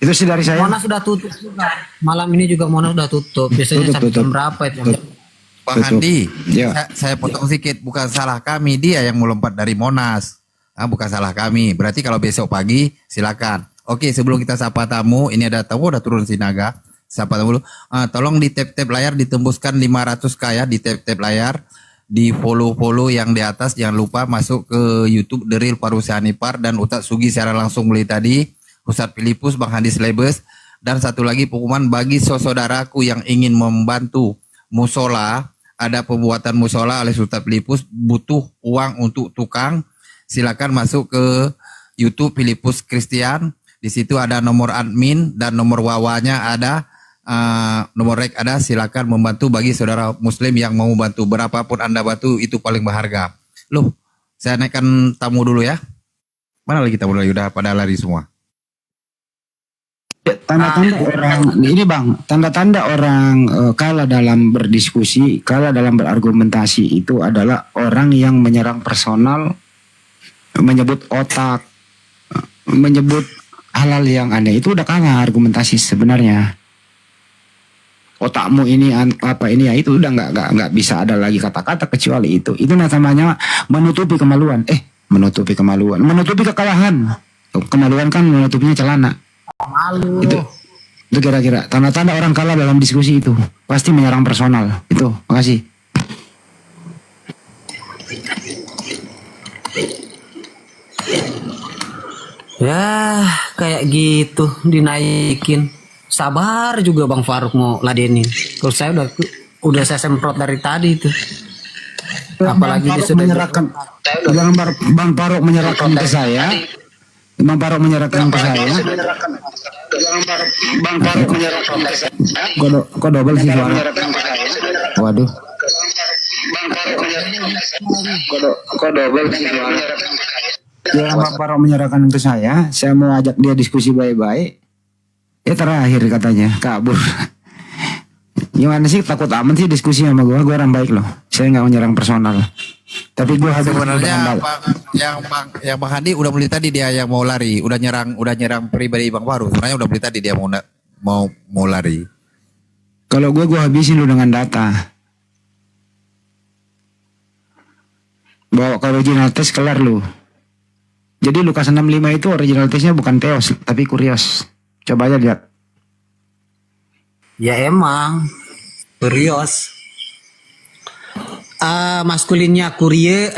Itu sih dari saya. Monas sudah tutup juga. Malam ini juga Monas sudah tutup. Biasanya sampai jam berapa itu? Bang Handi, Ya. saya potong sedikit. Bukan salah kami, dia yang melompat dari Monas. Bukan salah kami. Berarti kalau besok pagi silakan. Oke, sebelum kita sapa tamu, ini ada tamu udah turun sinaga. Sapa tamu dulu. Tolong di tap-tap layar ditembuskan 500k ya di tap-tap layar. Di follow yang di atas. Jangan lupa masuk ke YouTube The Real Parusianipar dan Ustadz Sugi secara langsung beli tadi. Ustadz Filipus, Bang Handi Slebes. Dan satu lagi pengumuman bagi saudaraku yang ingin membantu musola. Ada pembuatan musola oleh Ustadz Filipus, butuh uang untuk tukang. Silakan masuk ke YouTube Filipus Christian. Di situ ada nomor admin dan nomor wawanya ada, nomor rek ada. Silakan membantu bagi saudara muslim yang mau bantu. Berapapun Anda bantu itu paling berharga. Loh, saya naikkan tamu dulu ya. Mana lagi tamu lagi? Udah pada lari semua. Tanda-tanda orang ini Bang, tanda-tanda orang kalah dalam berdiskusi, kalah dalam berargumentasi itu adalah orang yang menyerang personal, menyebut otak, menyebut hal-hal yang aneh. Itu udah kalah argumentasi sebenarnya. Otakmu ini apa ini ya, itu udah nggak bisa ada lagi kata-kata kecuali itu. Itu namanya menutupi kemaluan. Menutupi kemaluan, menutupi kekalahan. Kemaluan kan menutupinya celana. Malu. Itu kira-kira tanda-tanda orang kalah dalam diskusi itu pasti menyerang personal. Itu, makasih. Ya kayak gitu dinaikin. Sabar juga Bang Faruk mau ladenin. Kalau saya udah saya semprot dari tadi itu. Apalagi dia sudah menyerahkan. Jangan Bang Faruk menyerahkan ke saya. Bang Faruk menyerahkan ke saya. Bang Faruk menyerahkan ke saya. Kok double sih suara? Waduh. Kok double sih suara? Ya Bang Faruk menyerahkan ke saya mau ajak dia diskusi baik-baik. Ya terakhir katanya kabur. Gimana sih, takut aman sih diskusi sama gue orang baik loh. Saya nggak menyerang personal. Tapi gue sebenarnya yang Bang Handi udah beli tadi dia yang mau lari, udah nyerang pribadi Bang Faru. Sebenarnya udah beli tadi dia mau lari. Kalau gue habisin lu dengan data. Bawa ke original test kelar lu. Jadi Lukas 65 itu original testnya bukan Theos tapi Kurios. Coba aja lihat. Ya emang kurios. Maskulinnya kurie,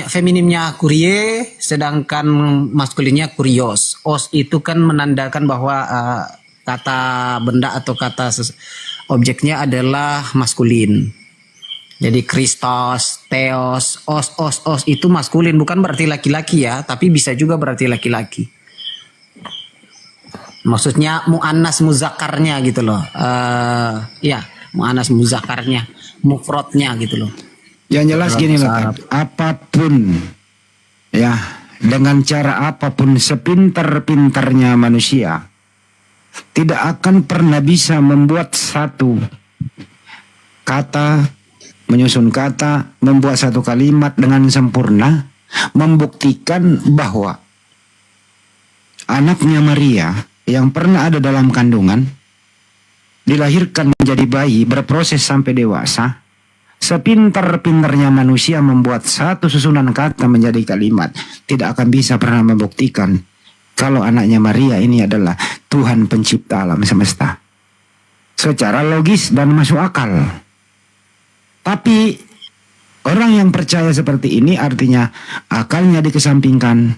feminimnya kurie, sedangkan maskulinnya kurios. Os itu kan menandakan bahwa kata benda atau kata objeknya adalah maskulin. Jadi Kristos, Theos, os itu maskulin, bukan berarti laki-laki ya, tapi bisa juga berarti laki-laki. Maksudnya mu'annas muzakarnya gitu loh. Ya, mu'annas muzakarnya, mufrodnya gitu loh. Yang jelas Dalam gini bahasa loh, Tat. Arab. Apapun ya, dengan cara apapun sepintar-pintarnya manusia, tidak akan pernah bisa membuat satu kata, menyusun kata, membuat satu kalimat dengan sempurna, membuktikan bahwa anaknya Maria yang pernah ada dalam kandungan, dilahirkan menjadi bayi, berproses sampai dewasa, sepintar-pintarnya manusia membuat satu susunan kata menjadi kalimat, tidak akan bisa pernah membuktikan kalau anaknya Maria ini adalah Tuhan pencipta alam semesta. Secara logis dan masuk akal. Tapi orang yang percaya seperti ini artinya akalnya dikesampingkan,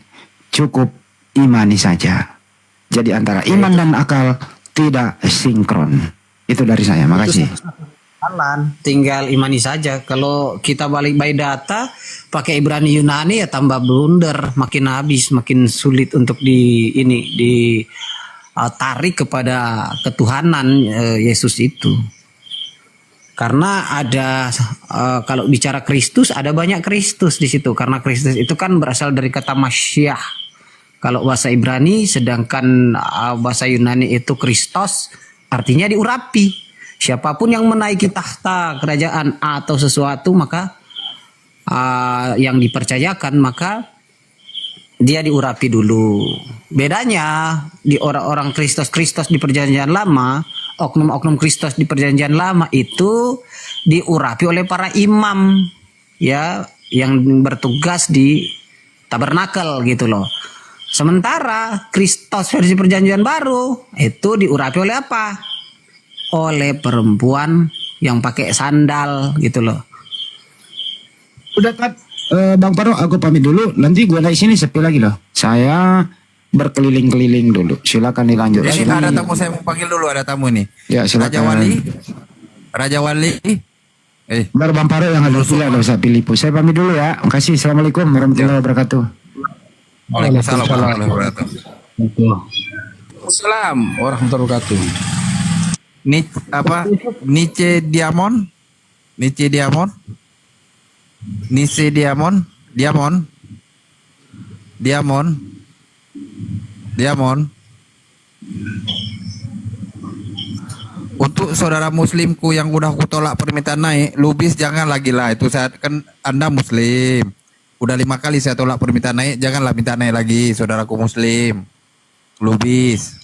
cukup imani saja. Jadi antara iman dan akal tidak sinkron. Itu dari saya, makasih. Tinggal imani saja. Kalau kita balik by data pakai Ibrani Yunani ya tambah blunder, makin habis, makin sulit untuk tarik kepada ketuhanan Yesus itu. Karena ada kalau bicara Kristus ada banyak Kristus di situ, karena Kristus itu kan berasal dari kata Masyiah. Kalau bahasa Ibrani, sedangkan bahasa Yunani itu Kristos, artinya diurapi. Siapapun yang menaiki tahta kerajaan atau sesuatu, maka yang dipercayakan, maka dia diurapi dulu. Bedanya di orang-orang Kristos di Perjanjian Lama, oknum-oknum Kristos di Perjanjian Lama itu diurapi oleh para imam, ya, yang bertugas di tabernakel gitu loh. Sementara Kristos versi Perjanjian Baru itu diurapi oleh apa? Oleh perempuan yang pakai sandal gitu loh. Udah, Tat. Bang Paro, aku pamit dulu. Nanti gua naik sini sepi lagi loh. Saya berkeliling-keliling dulu. Silakan dilanjut. Ini Silakan. ada tamu, saya mau panggil dulu, ada tamu nih. Ya, silakan. Raja Wali. Biar Bang Paro yang ada pula, nggak usah pilih. Saya pamit dulu ya. Makasih. Assalamualaikum warahmatullahi wabarakatuh. Waalaikumsalam warahmatullahi wabarakatuh. Assalamualaikum warahmatullahi wabarakatuh. Nice Diamond. Untuk saudara muslimku yang udah aku tolak permintaan naik, Lubis jangan lagi lah, itu saya kan Anda muslim. Udah 5 kali saya tolak permintaan naik, janganlah minta naik lagi, saudaraku muslim. Lubis.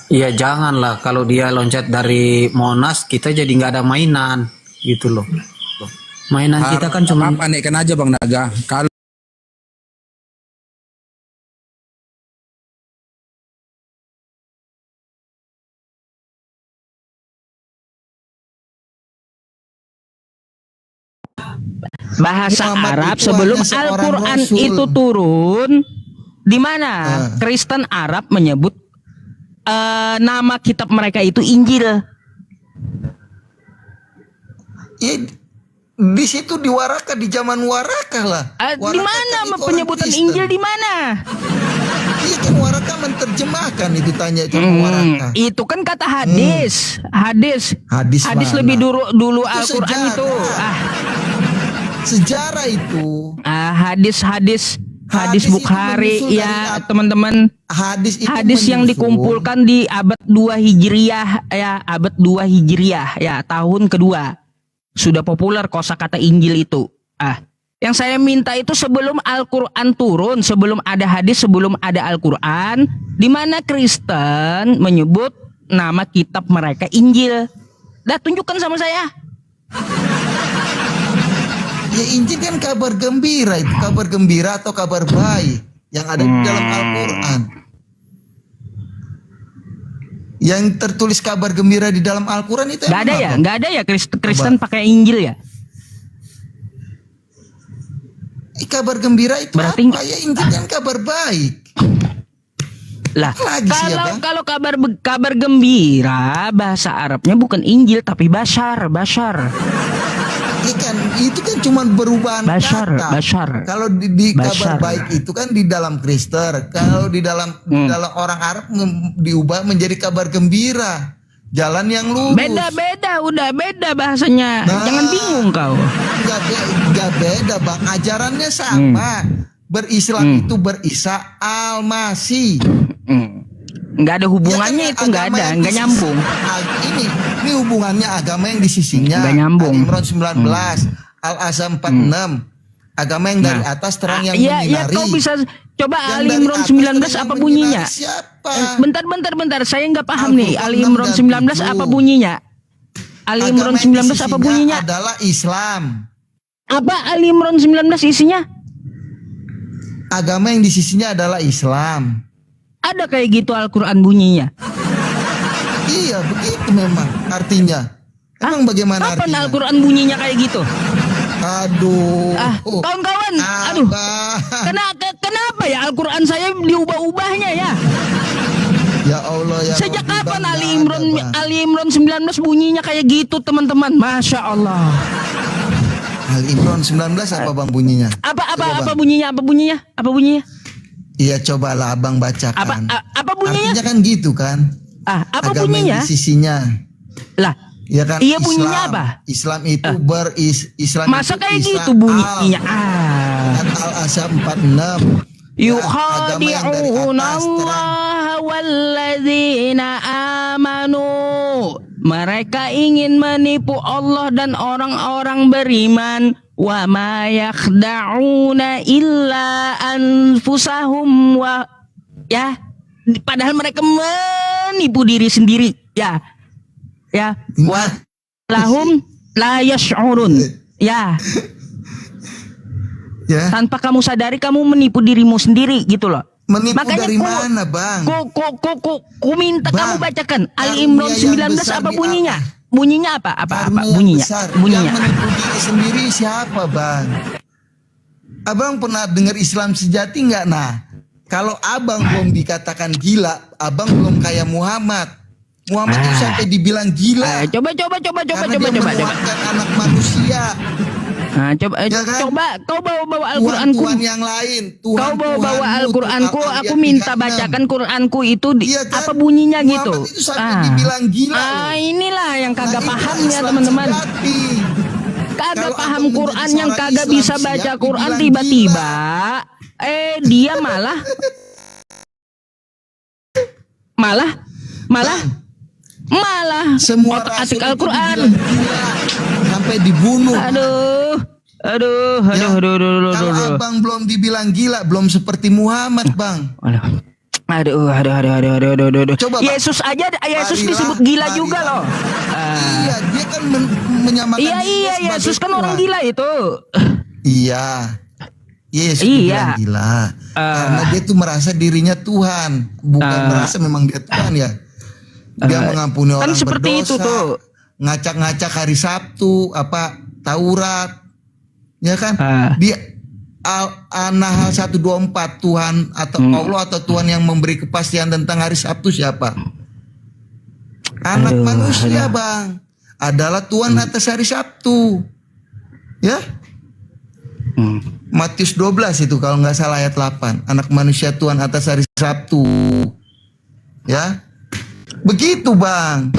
Iya janganlah, kalau dia loncat dari Monas kita jadi nggak ada mainan gitu loh. Mainan kita kan cuma Apa naikkan aja Bang Naga. Kalau Bahasa Muhammad Arab itu sebelum hanya seorang Al-Quran rasul. itu turun, di mana Kristen Arab menyebut nama kitab mereka itu Injil. Ya, di situ di Waraka, di zaman Waraka lah. Di Waraka mana kan itu orang penyebutan Kristen. Injil di mana? Iya kan Waraka menerjemahkan itu, tanya itu Waraka. Itu kan kata hadis. Hadis Hadis mana? lebih dulu Itu Al-Quran sejarah. itu. Sejarah itu. Hadis Hadis itu Bukhari menyusul ya dari teman-teman. Hadis itu Hadis yang menyusul. dikumpulkan di abad 2 Hijriah ya, abad 2 Hijriah ya, tahun kedua. Sudah populer kosakata Injil itu. Yang saya minta itu sebelum Al-Qur'an turun, sebelum ada hadis, sebelum ada Al-Qur'an, di mana Kristen menyebut nama kitab mereka Injil. Dah tunjukkan sama saya. Ya Injil kan kabar gembira, itu kabar gembira atau kabar baik yang ada di dalam Al-Quran. Yang tertulis kabar gembira di dalam Al-Quran itu Nggak ada emang ya, apa? nggak ada ya Kristen pakai Injil ya? Kabar gembira itu Berarti- apa? Ya Injil kan kabar baik. Lah, Lagi sih ya, Bang? kalau kabar gembira bahasa Arabnya bukan Injil tapi Bashar. Ikan itu kan cuma perubahan Bashar, kata. Bashar. Kalau di Bashar. kabar baik itu kan di dalam Kristen, kalau di dalam orang Arab diubah menjadi kabar gembira, jalan yang lurus. Beda, udah beda bahasanya. Nah. Jangan bingung kau. Gak beda bang, ajarannya sama. Berislam itu berisa al-masih. Nggak ada hubungannya Ya kan, itu, nggak agama ada, yang nggak di nyambung. sisi- Ini hubungannya agama yang di sisinya. Nggak nyambung. Al-Imran 19, Al-Azam 46. Agama yang dari atas terang yang Iya, menyinari. kau bisa coba Yang Ali dari Imran atas 19 terang apa yang bunyinya? menyinari Siapa? Bentar, saya nggak paham nih. Al-Furqan Ali 6 Imran dan 19 7. apa bunyinya? Ali Agama Imran yang 19 apa di bunyinya? sisinya adalah Islam. Apa Ali Imran 19 isinya? Agama yang di sisinya adalah Islam. Ada kayak gitu Al-Quran bunyinya. Iya, begitu memang artinya. Emang bagaimana Kapan artinya? Al-Quran bunyinya kayak gitu? Aduh. Kawan-kawan, aduh. Kenapa ya Al-Quran saya diubah-ubahnya ya? Ya Allah ya. Sejak Rabbi, kapan Bang, Ali nggak Imran ada, Bang. Ali Imran 19 bunyinya kayak gitu teman-teman? Masya Allah. Ali Imran 19 apa Bang bunyinya? Apa bunyinya? Iya cobalah Abang bacakan. Apa bunyinya? Artinya kan gitu kan. Apa Agama bunyinya? yang di sisinya. Lah, Ya kan. iya bunyinya Islam. apa? Islam itu Islam masa itu kayak Isa gitu bunyinya? Kan Al-Asy 46. Yukhadi'una Allah walladzina amanu. Mereka ingin menipu Allah dan orang-orang beriman. Wa ma yakhda'una illa anfusahum wa ya, padahal mereka menipu diri sendiri ya. Wa lahum la yash'urun. Ya, Ya. tanpa kamu sadari kamu menipu dirimu sendiri gitu loh. Menipu Makanya dari mana Bang? Ku minta Bang, kamu bacakan Ali karunia Imran yang 19 besar apa di bunyinya? atas. Bunyinya apa? Karunia yang Bunyinya. besar. Bunyinya. Yang menipu diri sendiri siapa Bang? Abang pernah dengar Islam sejati nggak? Nah, kalau abang belum dikatakan gila, abang belum kayak Muhammad. Muhammad itu sampai dibilang gila. Coba. Karena dia menuatkan anak manusia. Nah, coba Ya kan? kau bawa Al-Qur'anku. Tuhan yang lain. Tuhan, Kau bawa Tuhanmu, Al-Qur'anku, Tuhan aku Al-Anbiya minta 36. bacakan Qur'anku itu Iya kan? apa bunyinya Muhammad gitu. itu sampai dibilang gila loh. Inilah yang kagak Nah, paham itulah ya Islam teman-teman. sejati. Kagak Kalau paham abang Quran menjadi yang seorang kagak Islam bisa baca siap Quran dibilang tiba-tiba dia malah Semua otak-atik rasul itu Al-Quran. dibilang gila, sampai dibunuh. Aduh. Kalau abang belum dibilang gila, belum seperti Muhammad Bang. Aduh. Coba, Bang. Yesus Marilah, disebut gila juga marilah. loh. Iya, dia kan menyamakan Iya, dirinya sebagai Yesus kan Tuhan. orang gila itu. Iya. Yesus Iya. dibilang gila. Karena dia tuh merasa dirinya Tuhan, bukan merasa memang dia Tuhan ya. Dia mengampuni kan orang seperti berdosa. itu tuh. Ngacak-ngacak hari Sabtu, Taurat. Ya kan? Dia An-Nahl 124 Tuhan atau Allah atau Tuhan yang memberi kepastian tentang hari Sabtu siapa? Anak manusia Bang adalah Tuhan atas hari Sabtu. Ya? Matius 12 itu kalau nggak salah ayat 8. Anak manusia Tuhan atas hari Sabtu. Ya? Begitu Bang.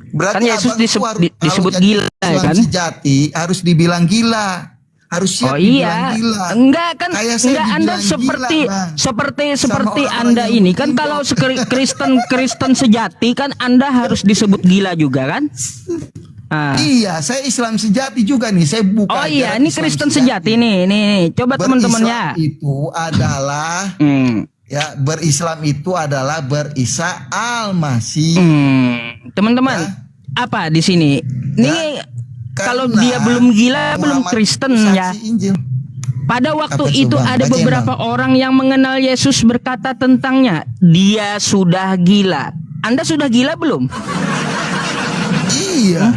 Berarti Kan Yesus abang itu harus- disebut kalau gila jadi Islam kan? sejati harus dibilang gila. Harus siap dibilang gila. Enggak kan? Kayak saya Enggak, Anda dibilang seperti gila, Bang. seperti Sama Anda orang-orang ini yang kan mungkin kalau kok. Kristen sejati kan Anda harus disebut gila juga kan? Iya, saya Islam sejati juga nih. Saya buka. Oh iya, ajaran ini Islam Kristen sejati nih. Coba teman-teman ya. Berislam itu adalah ya, berislam itu adalah berisa al-Masih. Teman-teman, Ya. apa di sini? Nih kalau Karena dia belum gila, belum Muhammad Kristen saksi ya. Injil. Pada waktu Apa tuh, itu Bang? ada Bacain, beberapa Bang. orang yang mengenal Yesus berkata tentangnya, dia sudah gila. Anda sudah gila belum? Iya.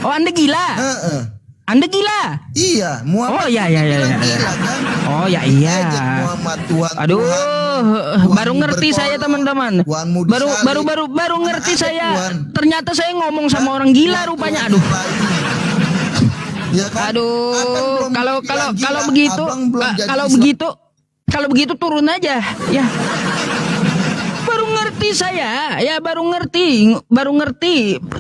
Oh, Anda gila? Heeh. Anda gila? Iya, Oh Muhammad. ya ya ya. bilang ya. gila, kan? Oh ya iya. Ejek Muhammad Tuhan. Aduh, Tuhanmu baru ngerti saya berkorban, teman-teman. Tuhanmu Baru disalib. baru baru baru Mana ngerti ada saya. Tuhan? Ternyata saya ngomong sama orang gila rupanya. Aduh. Ya kan? Abang Aduh, belum kalau bilang gila, kalau begitu, abang belum jadi kalau Islam. begitu, kalau begitu turun aja, ya. Baru ngerti saya, ya baru ngerti.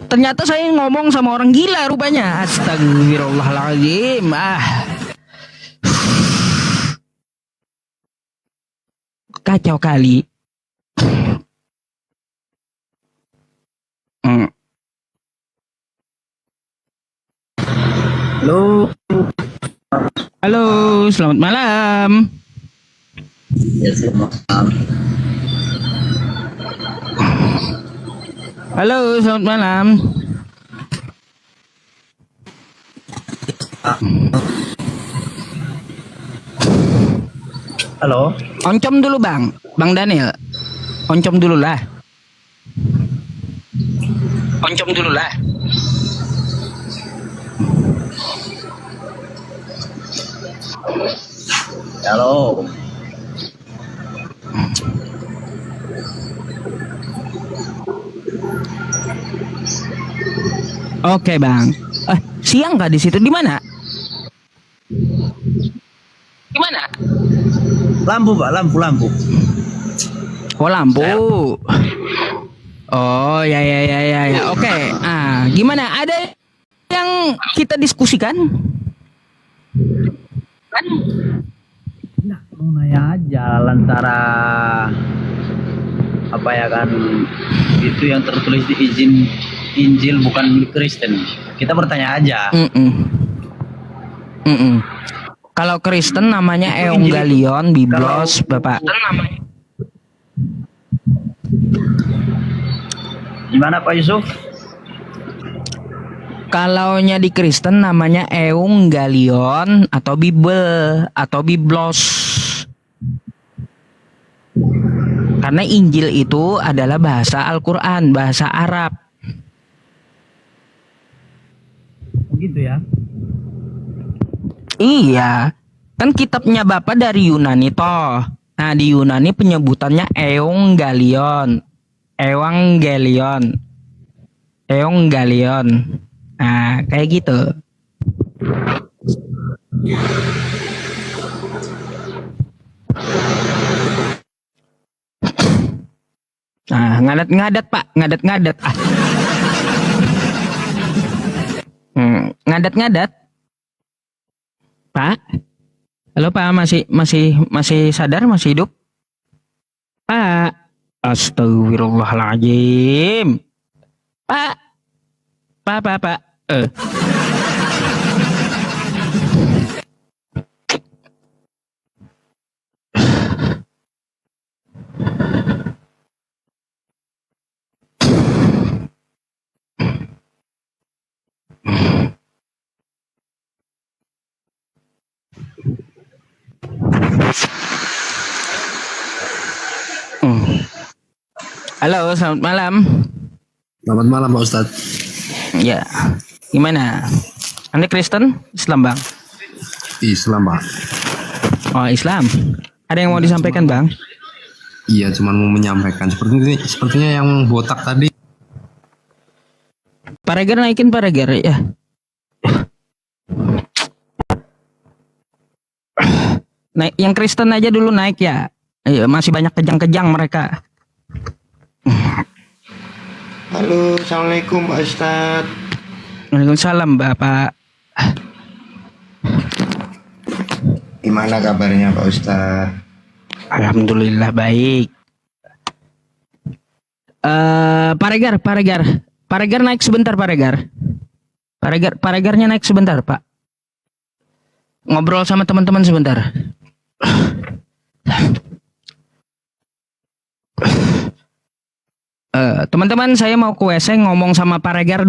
Ternyata saya ngomong sama orang gila rupanya. Astagfirullahaladzim. Kacau kali. Hmm. Halo. Halo, selamat malam. Halo, selamat malam. Halo. Oncom dulu Bang Daniel. Oncom dulu lah. Oncom dulu lah. Halo. Oke Bang. Siang kah di situ? Di mana? Di mana? Lampu, Pak, lampu. Oh lampu. Oh ya. Oke. Gimana? Ada yang kita diskusikan? Mau nanya aja antara apa ya kan itu yang tertulis di izin Injil bukan milik Kristen. Kita bertanya aja. Kalau Kristen namanya Evangelion, Biblos, Bapak. Gimana Pak Yusuf? Kalaunya di Kristen namanya Evangelion atau Bible atau Biblos. Karena Injil itu adalah bahasa Al-Quran, bahasa Arab. Begitu ya. Iya, kan kitabnya Bapak dari Yunani toh. Nah di Yunani penyebutannya Evangelion. Nah kayak gitu. Nah ngadat Pak, ngadat. Ngadat. Pak, halo Pak, masih sadar, masih hidup? Pak, astagfirullahaladzim. Pak. Halo, selamat malam. Selamat malam Pak Ustadz. Ya, gimana? Anda Kristen? Islam Bang? Islam Pak. Oh Islam. Ada yang mau disampaikan Bang? Iya, cuman mau menyampaikan sepertinya yang botak tadi. Pak Regar naikin Pak Regar ya. Naik yang Kristen aja dulu naik ya. Iya, masih banyak kejang-kejang mereka. Halo, assalamualaikum Pak Ustadz. Waalaikumsalam Bapak. Gimana kabarnya Pak Ustadz? Alhamdulillah baik. Pak Regar naik sebentar Pak Regarnya naik sebentar Pak. Ngobrol sama teman-teman sebentar. Teman-teman saya mau ke WC ngomong sama Pak Regar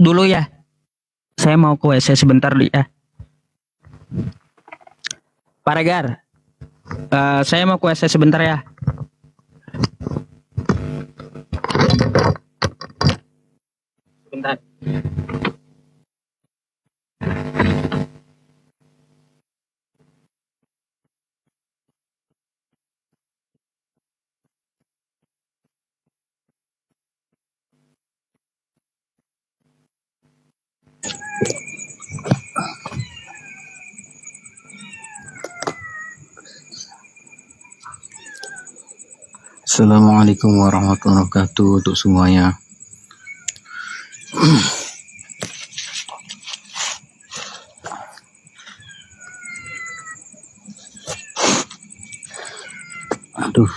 dulu ya. Saya mau ke WC sebentar dulu ya. Pak Regar, saya mau ke WC sebentar ya. Sebentar. Assalamualaikum warahmatullahi wabarakatuh untuk semuanya. Aduh.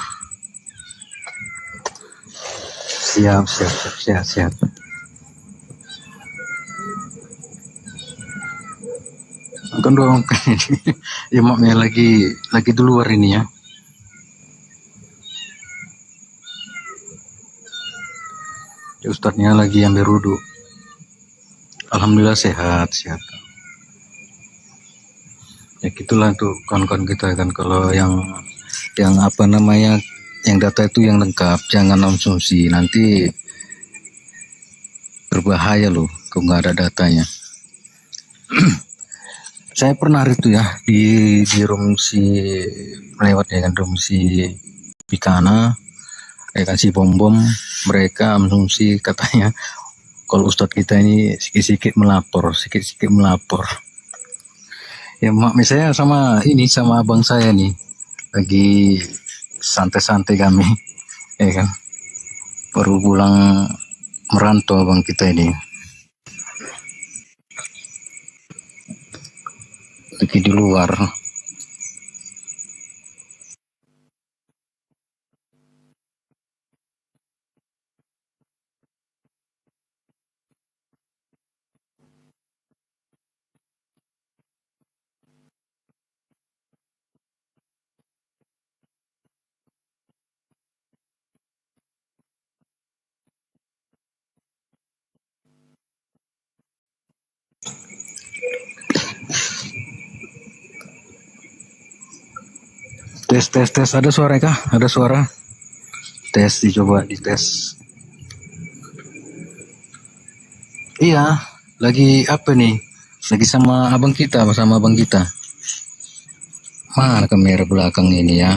Siap. Kan dong ya maknya lagi di luar ini ya. Ustadznya lagi ambil wudhu. Alhamdulillah sehat. Ya gitulah tuh kawan-kawan kita kan, kalau yang apa namanya, yang data itu yang lengkap, jangan konsumsi, nanti berbahaya loh kalau nggak ada datanya. Saya pernah itu ya di room si lewat ya kan, room si Pikana ya kan, si bom mereka asumsi katanya kalau ustadz kita ini sikit-sikit melapor. Ya mak saya sama abang saya nih lagi santai-santai kami ya kan, baru pulang merantau abang kita ini, lagi di luar. Tes, ada suara kah? Ada suara? Tes, dicoba dites. Iya, lagi apa nih? Lagi sama abang kita. Mana kamera belakang ini ya?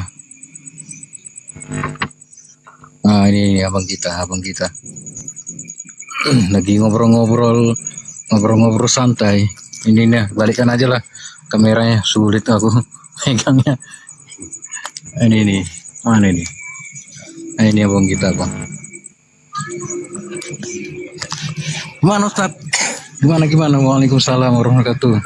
Nah ini abang kita. Lagi ngobrol santai. Ini nih, balikan aja lah kameranya, sulit aku pegangnya. Ini nih, mana ini? Nah, ini abang kita bang. Gimana Ustaz? Gimana? Waalaikumsalam warahmatullahi wabarakatuh.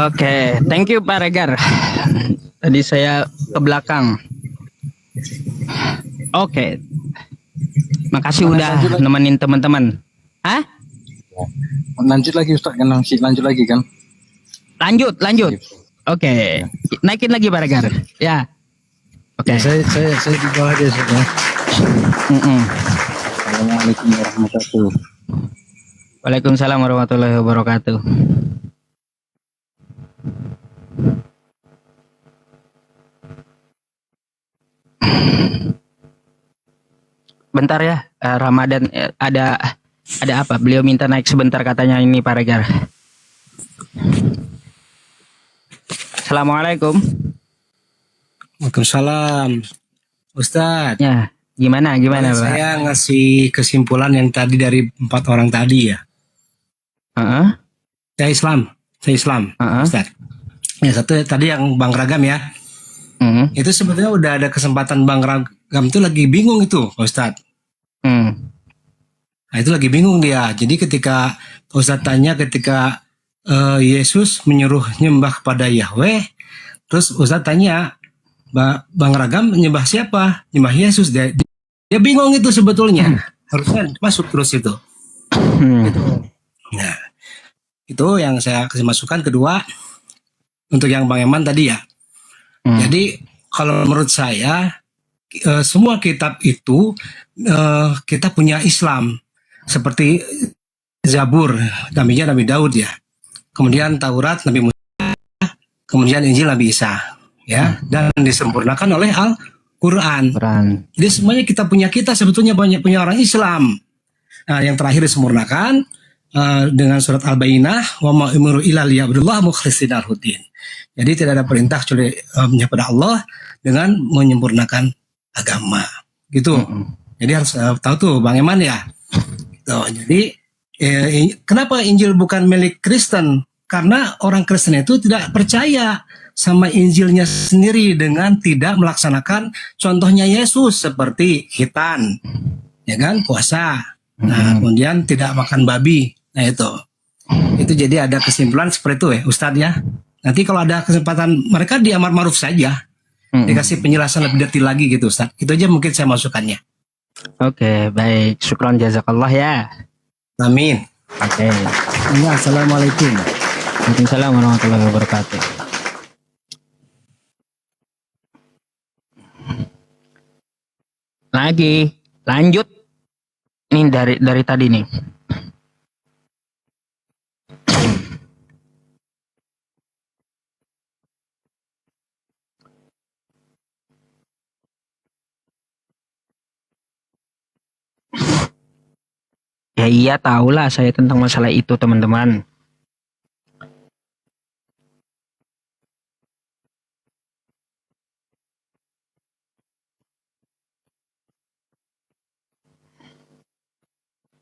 Oke, thank you Pak Regar. Tadi saya ke belakang. Oke. Makasih udah nemenin teman-teman. Hah? Lanjut lagi Ustaz kan? Lanjut lagi kan? Lanjut. Oke. Naikin lagi Pak Regar. Ya. Oke. Saya di bawah aja Ustaz ya. Assalamualaikum warahmatullahi wabarakatuh. Waalaikumsalam warahmatullahi wabarakatuh. Bentar ya, Ramadan ada apa? Beliau minta naik sebentar katanya ini Pak Regar. Assalamualaikum. Waalaikumsalam. Ustadz. Ya, gimana Pak? Saya ngasih kesimpulan yang tadi dari 4 orang tadi ya. Saya Islam. Ustadz. Ya satu tadi yang Bang Ragam ya. Itu sebetulnya udah ada kesempatan Bang Ragam itu lagi bingung itu Ustadz. Nah itu lagi bingung dia. Jadi ketika Ustadz tanya ketika Yesus menyuruh nyembah kepada Yahweh, terus Ustadz tanya Bang Ragam nyembah siapa? Nyembah Yesus. Dia bingung itu sebetulnya. Harusnya masuk terus itu. Gitu. Nah itu yang saya kasih masukan. Kedua, untuk yang Bang Eman tadi ya. Jadi kalau menurut saya semua kitab itu kita punya Islam seperti Zabur, nabinya Nabi Daud ya. Kemudian Taurat Nabi Musa, kemudian Injil Nabi Isa ya, dan disempurnakan oleh Al-Qur'an. Jadi semuanya kita sebetulnya banyak punya orang Islam. Nah, yang terakhir disempurnakan dengan surat Al-Bayyinah, wa ma umiru illa liya'budullaha mukhlishina lahud-din. Jadi tidak ada perintah kecuali kepada Allah dengan menyempurnakan agama. Gitu. Jadi harus tahu tuh Bang Eman ya. Tuh, jadi kenapa Injil bukan milik Kristen? Karena orang Kristen itu tidak percaya sama Injilnya sendiri dengan tidak melaksanakan contohnya Yesus seperti khitan, ya kan, puasa. Nah, kemudian tidak makan babi. Nah, itu jadi ada kesimpulan seperti itu ya Ustadz ya. Nanti kalau ada kesempatan mereka di amar ma'ruf saja, dikasih penjelasan lebih detail lagi gitu Ustadz. Itu aja mungkin saya masukannya. Oke, baik. Syukron jazakallah ya. Amin. Oke. Ya, assalamualaikum. Waalaikumsalam warahmatullahi wabarakatuh. Lagi, lanjut. Ini dari tadi nih. Ya iya tahulah saya tentang masalah itu teman-teman.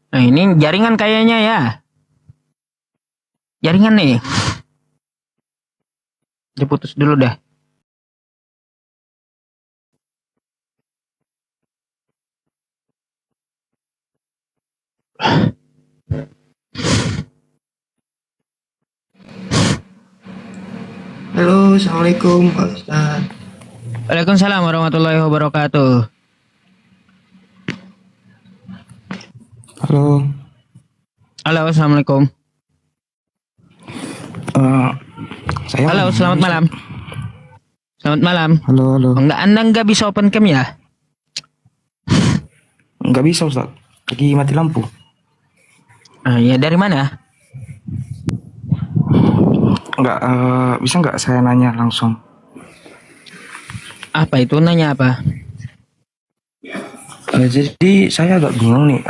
Nah ini jaringan kayaknya ya. Jaringan nih. Diputus dulu dah. Halo, assalamualaikum Pak Ustadz. Waalaikumsalam warahmatullahi wabarakatuh. Halo. Halo, assalamualaikum. Saya Halo, selamat malam. Selamat malam. Halo. Anda nggak bisa open cam ya? Nggak bisa Ustaz. Lagi mati lampu. Ya dari mana? Nggak, bisa nggak saya nanya langsung? Apa itu? Nanya apa? Jadi saya agak bingung nih.